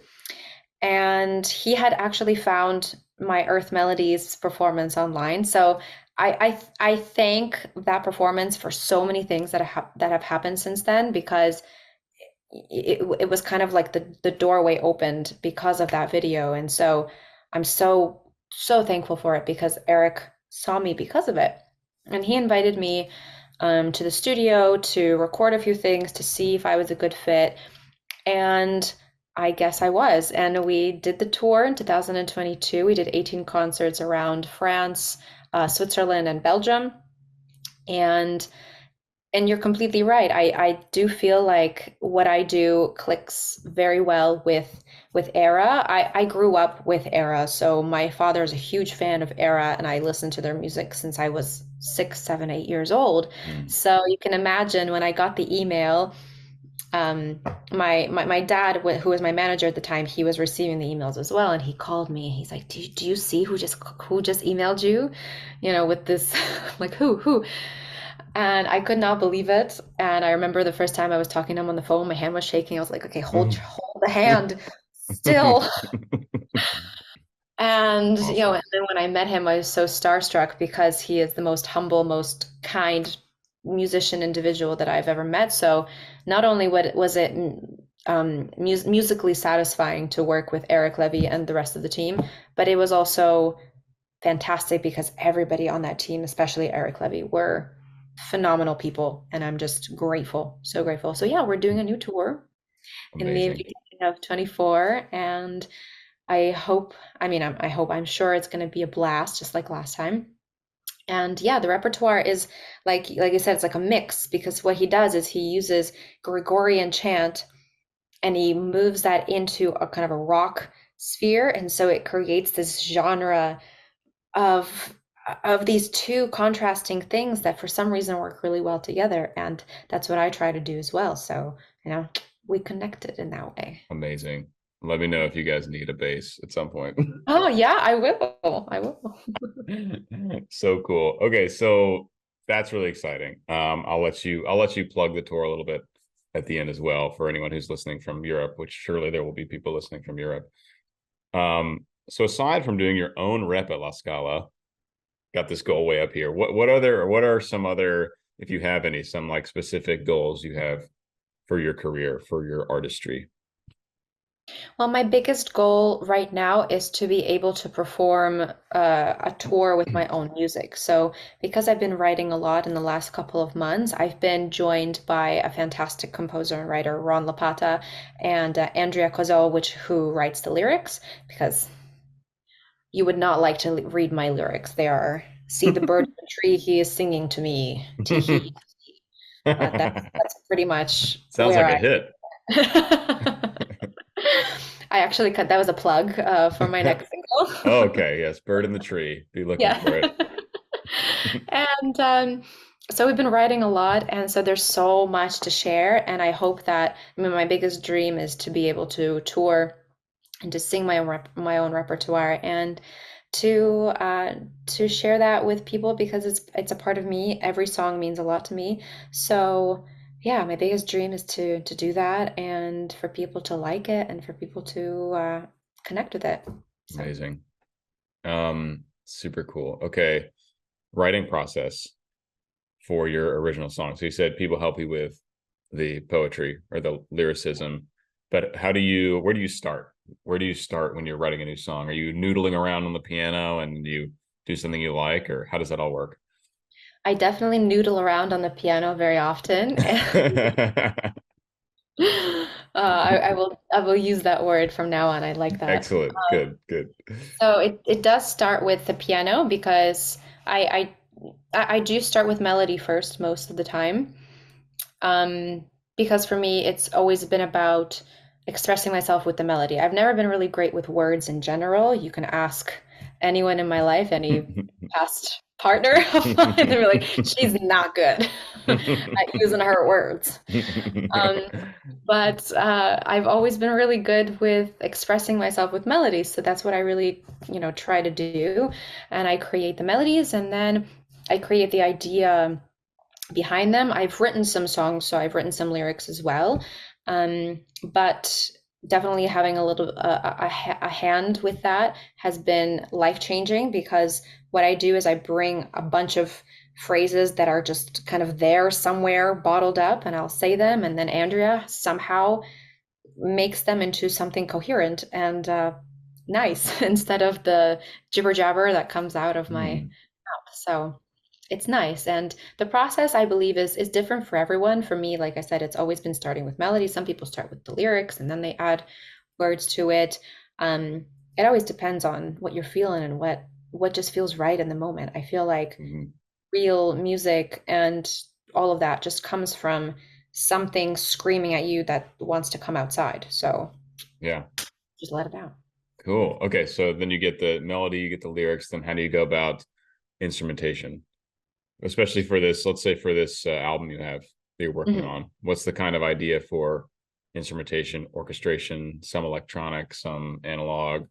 And he had actually found my Earth Melodies performance online. So I thank that performance for so many things that have happened since then, because it was kind of like the doorway opened because of that video. And so I'm so thankful for it, because Eric saw me because of it. And he invited me to the studio to record a few things to see if I was a good fit. And I guess I was. And we did the tour in 2022. We did 18 concerts around France, Switzerland, and Belgium. And you're completely right. I do feel like what I do clicks very well with Era. I grew up with Era, so my father is a huge fan of Era, and I listened to their music since I was 6, 7, 8 years old. Mm. So you can imagine when I got the email, um, my dad, who was my manager at the time, he was receiving the emails as well, and he called me. He's like, do you see who just emailed you? With this, like who? And I could not believe it. And I remember the first time I was talking to him on the phone, my hand was shaking. I was like, okay, hold the hand still. And Awesome. and then when I met him, I was so starstruck because he is the most humble, most kind musician individual that I've ever met. So not only was it musically satisfying to work with Eric Levy and the rest of the team, but it was also fantastic because everybody on that team, especially Eric Levy, were phenomenal people, and I'm just grateful, so grateful. So yeah, we're doing a new tour in the Amazing. beginning of 24, and I hope, I mean, I'm sure it's going to be a blast, just like last time. And yeah, the repertoire is like I said, it's like a mix because what he does is he uses Gregorian chant and he moves that into a kind of a rock sphere, and so it creates this genre of these two contrasting things that for some reason work really well together, and that's what I try to do as well. So we connected in that way. Amazing. Let me know if you guys need a bass at some point. Oh yeah, I will. So cool. Okay, so that's really exciting. I'll let you plug the tour a little bit at the end as well for anyone who's listening from Europe, which surely there will be people listening from Europe. So aside from doing your own rep at La Scala, got this goal way up here. What are some other, if you have any, some like specific goals you have for your career, for your artistry? Well, my biggest goal right now is to be able to perform a tour with my own music. So, because I've been writing a lot in the last couple of months, I've been joined by a fantastic composer and writer, Ron Lapata, and Andrea Cozzo, who writes the lyrics, because you would not like to read my lyrics. They are, see the bird in the tree, he is singing to me, tee hee. That's pretty much Sounds where like a hit. I actually cut that was a plug for my next Oh, single. okay, yes, bird in the tree. Be looking Yeah. for it. And so we've been writing a lot, and so there's so much to share. And I hope that, I mean, my biggest dream is to be able to tour and to sing my own repertoire and to share that with people because it's a part of me. Every song means a lot to me. So yeah, my biggest dream is to do that and for people to like it and for people to connect with it. So. Amazing. Super cool. Okay, writing process for your original song. So you said people help you with the poetry or the lyricism, but where do you start? Where do you start when you're writing a new song? Are you noodling around on the piano and you do something you like, or how does that all work? I definitely noodle around on the piano very often. I will use that word from now on. I like that. Excellent. Good, good. So it does start with the piano because I do start with melody first most of the time. Because for me, it's always been about expressing myself with the melody. I've never been really great with words in general. You can ask anyone in my life, any past partner of mine, they're like, she's not good at using her words. Um, but I've always been really good with expressing myself with melodies. So that's what I really, try to do. And I create the melodies and then I create the idea behind them. I've written some songs, so I've written some lyrics as well. But definitely having a little a hand with that has been life changing because what I do is I bring a bunch of phrases that are just kind of there somewhere bottled up and I'll say them and then Andrea somehow makes them into something coherent and nice instead of the jibber jabber that comes out of my Hmm. mouth. So it's nice. And the process, I believe, is different for everyone. For me, like I said, it's always been starting with melody. Some people start with the lyrics and then they add words to it. It always depends on what you're feeling and what just feels right in the moment. I feel like Mhm. real music and all of that just comes from something screaming at you that wants to come outside. So Yeah. just let it out. Cool. Okay. So then you get the melody, you get the lyrics. Then how do you go about instrumentation, especially for this? Let's say for this album you have that you're working Mhm. on. What's the kind of idea for instrumentation, orchestration, some electronic, some analog?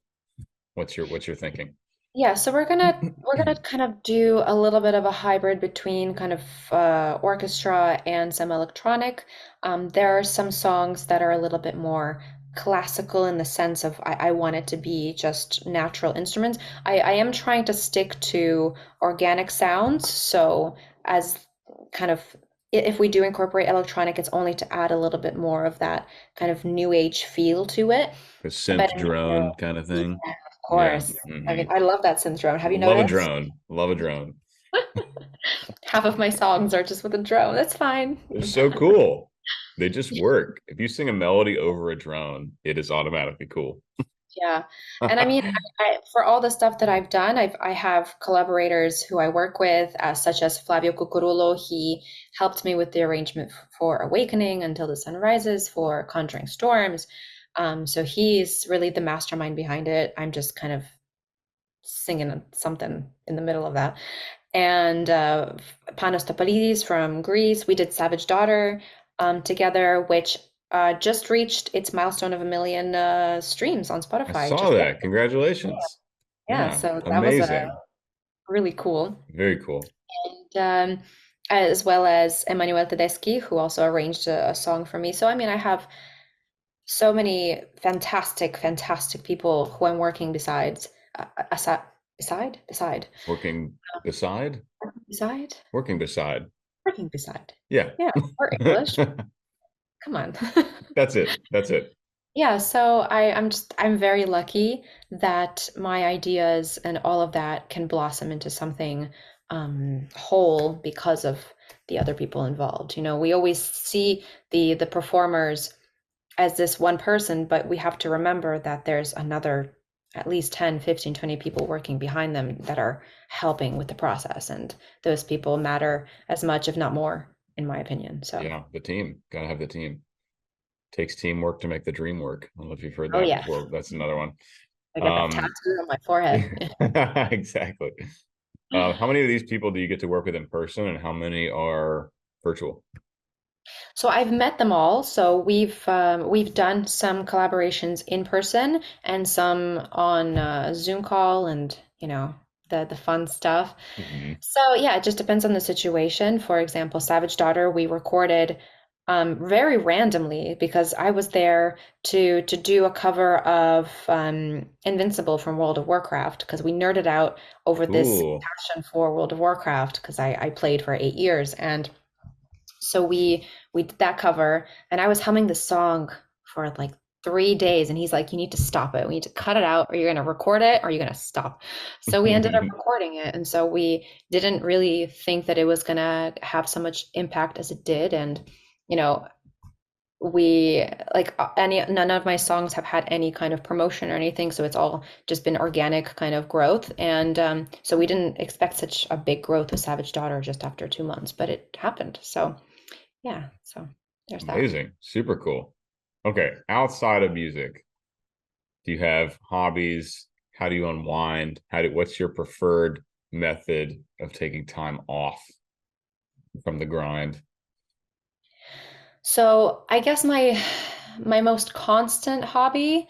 What's your thinking? Yeah, so we're gonna kind of do a little bit of a hybrid between kind of orchestra and some electronic. There are some songs that are a little bit more classical in the sense of I want it to be just natural instruments. I am trying to stick to organic sounds, so as kind of if we do incorporate electronic, it's only to add a little bit more of that kind of new age feel to it. A But synth in general, drone kind of yeah, thing. of Yeah. course. I Hmm. mean, I love that syndrome. Have you Love a noticed? drone. Love a drone. Half of my songs are just with a drone. That's fine. They're so cool. They just work. If you sing a melody over a drone, it is automatically cool. Yeah. And I mean, for all the stuff that I've done, I have collaborators who I work with, such as Flavio Cucurulo. He helped me with the arrangement for Awakening, Until the Sun Rises, for Conjuring Storms. So he's really the mastermind behind it. I'm just kind of singing something in the middle of that. And Panos Topalidis from Greece. We did Savage Daughter together, which just reached its milestone of 1 million streams on I Spotify. saw Just that. Congratulations. yeah, Yeah, so that was amazing. really cool. Very cool. And as well as Emmanuel Tedeschi, who also arranged a song for me. So I mean, I have so many fantastic, fantastic people who I'm working aside, beside, Working beside? beside, Working beside. working beside. Yeah. Yeah, or English. Come on. That's it. That's it. Yeah, so I'm very lucky that my ideas and all of that can blossom into something whole because of the other people involved. You know, we always see the performers as this one person, but we have to remember that there's another at least 10, 15, 20 people working behind them that are helping with the process, and those people matter as much, if not more, in my opinion. So, Yeah, the team. Gotta have the team. Takes teamwork to make the dream work. I don't know if you've heard oh that yeah, before. That's another one. I got that Um, tattoo on my forehead. exactly. How many of these people do you get to work with in person, and how many are virtual? So I've met them all. So we've done some collaborations in person and some on Zoom call and the fun stuff. Mhm. So yeah, it just depends on the situation. For example, Savage Daughter, we recorded very randomly because I was there to do a cover of Invincible from World of Warcraft because we nerded out over this Cool. passion for World of Warcraft because I played for 8 years. And so we did that cover, and I was humming the song for like 3 days, and he's like, "You need to stop it. We need to cut it out, or you're gonna record it, or you're gonna stop." So we ended up recording it, and so we didn't really think that it was gonna have so much impact as it did, and you know, we like any none of my songs have had any kind of promotion or anything, so it's all just been organic kind of growth, and so we didn't expect such a big growth with Savage Daughter just after 2 months, but it happened. So. Yeah, so there's that. Amazing. Super cool. Okay. Outside of music, do you have hobbies? How do you unwind? What's your preferred method of taking time off from the grind? So I guess my most constant hobby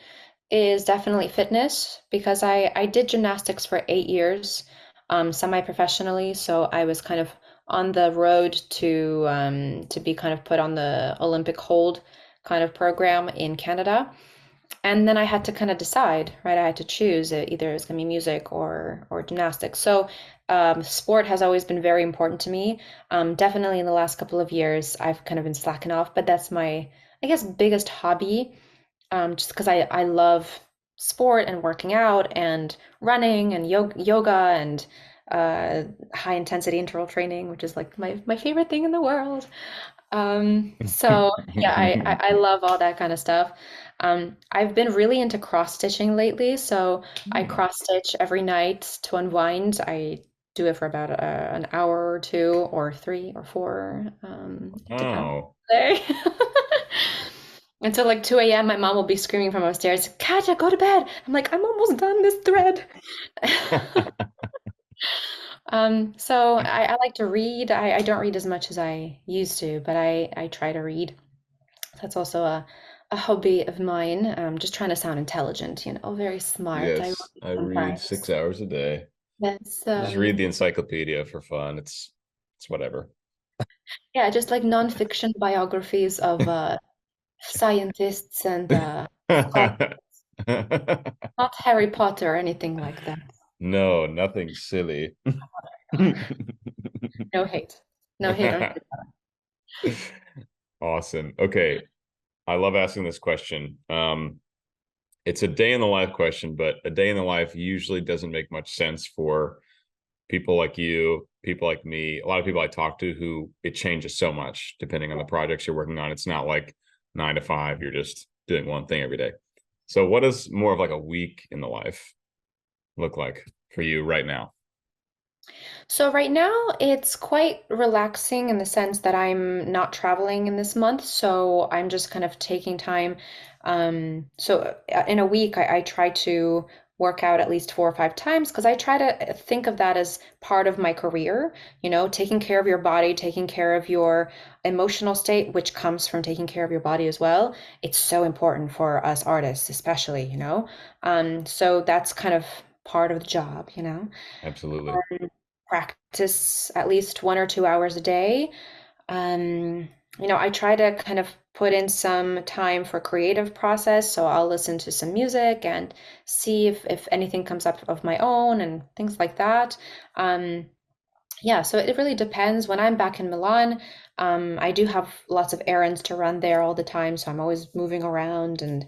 is definitely fitness because I did gymnastics for 8 years, semi-professionally. So I was kind of on the road to be kind of put on the Olympic hold kind of program in Canada. And then I had to kind of decide, right? I had to choose either it's gonna be music or gymnastics. So sport has always been very important to me. Definitely in the last couple of years, I've kind of been slacking off, but that's my, I guess, biggest hobby. Just because I love sport and working out and running and yoga and uh, high intensity interval training, which is like my favorite thing in the world. So yeah, I love all that kind of stuff. I've been really into cross stitching lately, so I Hmm. cross stitch every night to unwind. I do it for about an hour or two, or three or four. It depends on Oh. the day. Until like 2 a.m., my mom will be screaming from upstairs, Katja, go to bed. I'm like, I'm almost done this thread. So I like to read. I don't read as much as I used to, but I try to read. That's also a hobby of mine. Just trying to sound intelligent, very smart. I Yes, read I read sometimes. 6 hours a day. Yes, Just read the encyclopedia for fun. It's whatever. yeah, just like nonfiction biographies of scientists and scholars, not Harry Potter or anything like that. No, nothing silly. No hate. No hate on Harry Potter. Awesome. Okay. I love asking this question. It's a day in the life question, but a day in the life usually doesn't make much sense for people like you, people like me, a lot of people I talk to who it changes so much depending on the projects you're working on. It's not like 9 to 5, you're just doing one thing every day. So, what does more of like a week in the life look like for you right now? So right now it's quite relaxing in the sense that I'm not traveling in this month, so I'm just kind of taking time. In a week, I try to work out at least 4 or 5 times because I try to think of that as part of my career, taking care of your body, taking care of your emotional state, which comes from taking care of your body as well. It's so important for us artists, especially. So that's kind of part of the job. Absolutely. Practice at least 1 or 2 hours a day. Um, I try to kind of put in some time for creative process, so I'll listen to some music and see if anything comes up of my own and things like that. Um, yeah, so it really depends. When I'm back in Milan, I do have lots of errands to run there all the time, so I'm always moving around and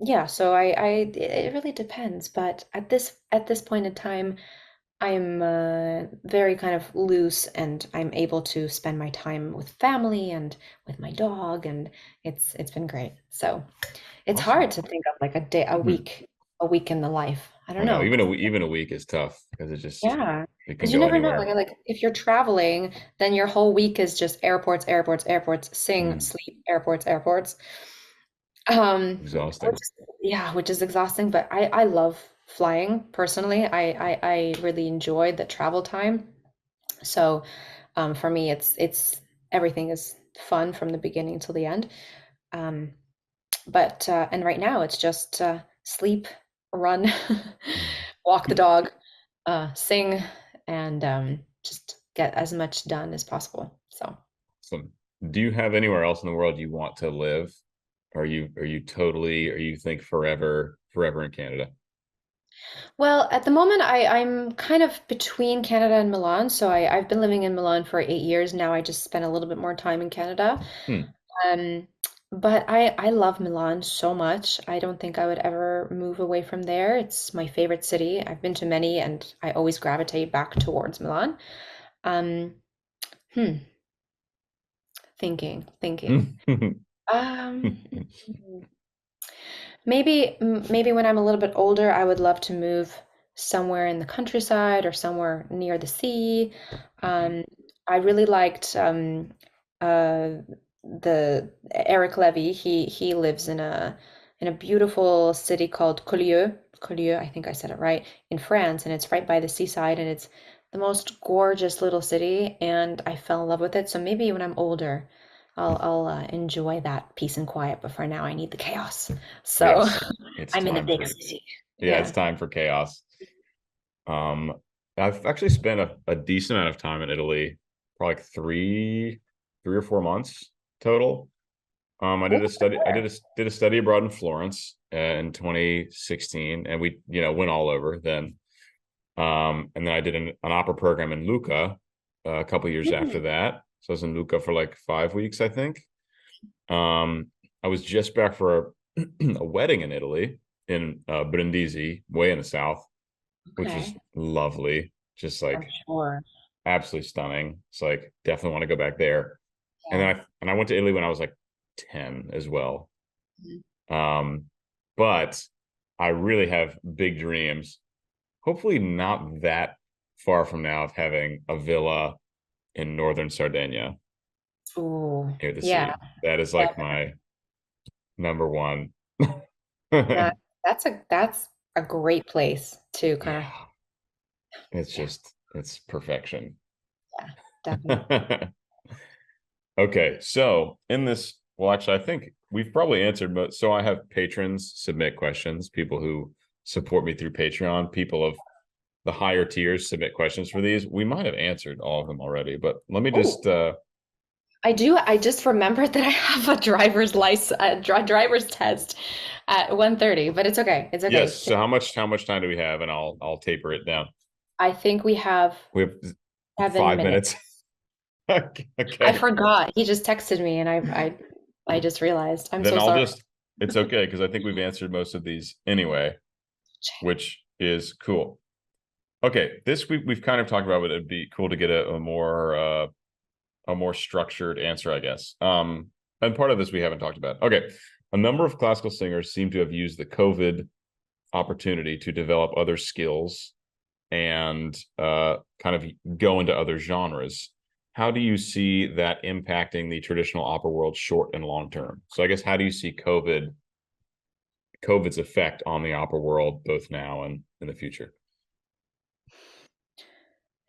yeah, so it really depends. But at this point in time, I'm very kind of loose and I'm able to spend my time with family and with my dog, and it's been great. So it's hard Awesome. to think of like a day, Mhm. a week in the life. I I don't know know. even a week is tough because Yeah, it can because you go never know. anywhere. Like if you're traveling, then your whole week is just airports, airports, airports, sing, Mm, sleep, airports, airports. Which exhausting. is, yeah, which is exhausting. But I love flying personally. I really enjoy the travel time. So for me, it's everything is fun from the beginning till the end. Um, but and right now it's just sleep, run, Mm. walk the dog, sing, and just get as much done as possible. So, So, do you have anywhere else in the world you want to live? Are you think forever in Canada? well, at the moment, I'm kind of between Canada and Milan. So I've been living in Milan for 8 years now. I just spent a little bit more time in Canada. Hmm. Um, but I love Milan so much. I don't think I would ever move away from there. It's my favorite city. I've been to many, and I always gravitate back towards Milan. Um, hmm, thinking. Um, maybe when I'm a little bit older, I would love to move somewhere in the countryside or somewhere near the sea. Um, I really liked uh, the Eric Levy. He lives in a beautiful city called Collioure. Collioure, I think I said it right, in France, and it's right by the seaside, and it's the most gorgeous little city, and I fell in love with it. So maybe when I'm older, I'll enjoy that peace and quiet. But for now, I need the chaos. So Yes, it's I'm in the time big for city. yeah, it's Yeah. time for chaos. Um, I've actually spent a decent amount of time in Italy, probably like 3 or 4 months total. Ooh, did a study abroad in Florence in 2016, and we went all over then. And then I did an opera program in Lucca a couple years after mm, that. So I was in Lucca for like 5 weeks, I think. I was just back for a wedding in Italy in Brindisi, way in the south, which was okay. lovely, just I'm like sure. absolutely stunning. It's like definitely want to go back there. And Yeah. I went to Italy when I was like 10 as well. Um, but I really have big dreams. Hopefully, not that far from now of having a villa in northern Sardinia Ooh, near the yeah, sea. That is like definitely. my number one. That that's a great place to kind of, Yeah, it's yeah, just it's perfection. yeah, definitely. Okay, so in this, well, actually, I think we've probably answered, but so I have patrons submit questions, people who support me through Patreon, people of the higher tiers submit questions for these. We might have answered all of them already, but let me just Oh, I do. I just remembered that I have a driver's license, driver's test at 1:30, but it's okay. It's okay. yes. So how much time do we have? And I'll taper it down. I think we have We have 7 minutes. 5 minutes. I Okay. forgot. He just texted me and I just realized. I'm Then so I'll sorry. just it's okay because I think we've answered most of these anyway, which is cool. Okay, this we've kind of talked about, but it'd be cool to get a more structured answer, I guess. And part of this we haven't talked about. Okay, a number of classical singers seem to have used the COVID opportunity to develop other skills and kind of go into other genres. How do you see that impacting the traditional opera world short and long term? So I guess how do you see COVID's effect on the opera world both now and in the future?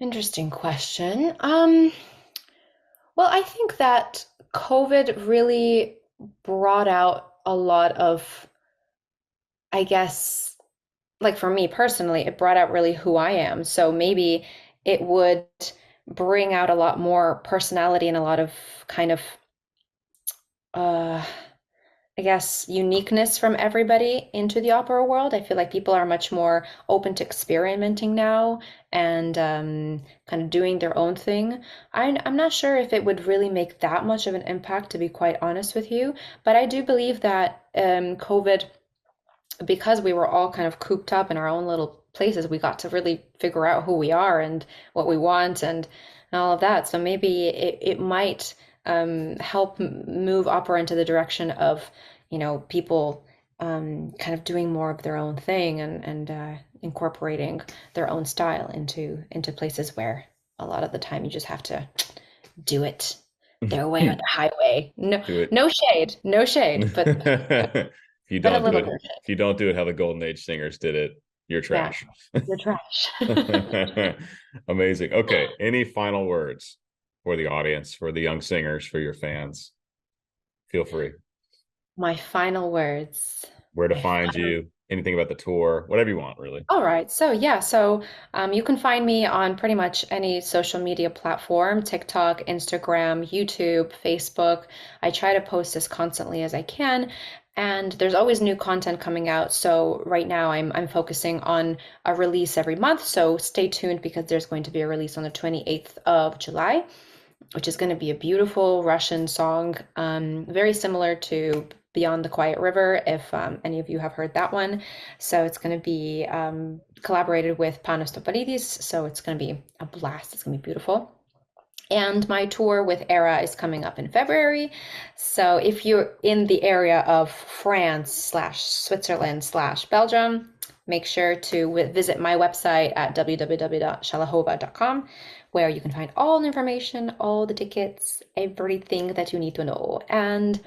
Interesting question. Well, I think that COVID really brought out a lot of, I guess, like for me personally, it brought out really who I am. So maybe it would bring out a lot more personality and a lot of kind of uh I guess uniqueness from everybody into the opera world. I feel like people are much more open to experimenting now and kind of doing their own thing. I'm not sure if it would really make that much of an impact, to be quite honest with you, but I do believe that COVID, because we were all kind of cooped up in our own little places, we got to really figure out who we are and what we want and all of that. So maybe it might help move opera into the direction of, people kind of doing more of their own thing and incorporating their own style into places where a lot of the time you just have to do it their way or the highway. No, Do it. no shade, no shade, If you but a don't do little it, bit of if you don't do it how the Golden Age singers did it, you're yeah, trash. you're trash. Amazing. Okay. Any final words for the audience, for the young singers, for your fans? Feel free. My final words. Where to My find final. you, anything about the tour, whatever you want, really. All right. So yeah. So you can find me on pretty much any social media platform: TikTok, Instagram, YouTube, Facebook. I try to post as constantly as I can, and there's always new content coming out. So right now I'm focusing on a release every month. So stay tuned because there's going to be a release on the 28th of July, which is going to be a beautiful Russian song, very similar to Beyond the Quiet River, if any of you have heard that one. So it's going to be collaborated with Panos Topalidis, so it's going to be a blast. It's going to be beautiful. And my tour with Era is coming up in February. So if you're in the area of France/Switzerland/Belgium, make sure to visit my website at www.shelehova.com, where you can find all the information, all the tickets, everything that you need to know. And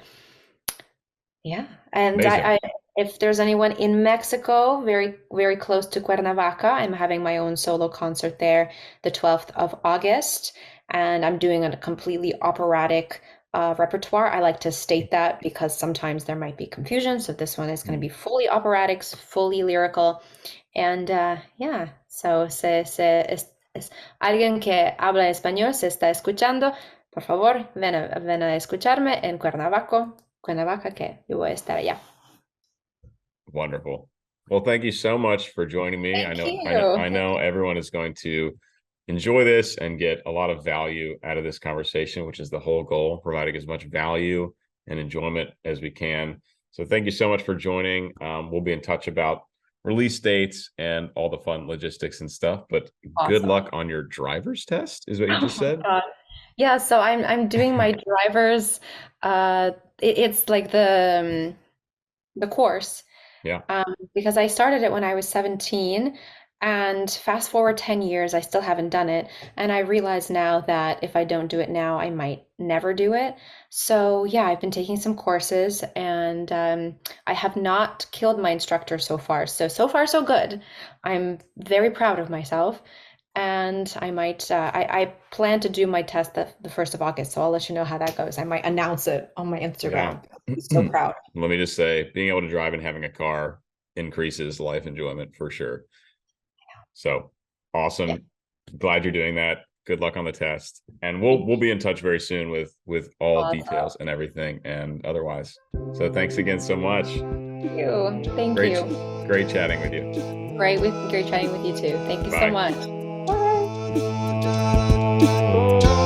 yeah, and Amazing. if there's anyone in Mexico, very, very close to Cuernavaca, I'm having my own solo concert there the 12th of August, and I'm doing a completely operatic repertoire. I like to state that because sometimes there might be confusion. So this one is going to be fully operatic, fully lyrical, and yeah. So alguien que habla español se está escuchando, por favor, ven a escucharme en Cuernavaca, que yo voy a estar allá. Wonderful. Well, thank you so much for joining me. Thank you. I know everyone is going to enjoy this and get a lot of value out of this conversation, which is the whole goal, providing as much value and enjoyment as we can. So thank you so much for joining. We'll be in touch about release dates and all the fun logistics and stuff, but good Awesome. luck on your driver's test, is what you Oh just my said. God. Yeah, so I'm doing my driver's it's like the the course, Yeah. because I started it when I was 17, and fast forward 10 years, I still haven't done it. And I realize now that if I don't do it now, I might never do it. So, yeah, I've been taking some courses, and I have not killed my instructor so far. So, so far, so good. I'm very proud of myself. And I plan to do my test the 1st of August. So I'll let you know how that goes. I might announce it on my Yeah. Instagram. I'm so proud. Let me just say, being able to drive and having a car increases life enjoyment for sure. So Yeah. awesome. Glad you're doing that. Good luck on the test. And we'll be in touch very soon with all Awesome. details and everything and otherwise. So thanks again so much. Thank you. Thank Great you. great chatting with you. Great chatting with you too. Thank you so Bye. much. Bye.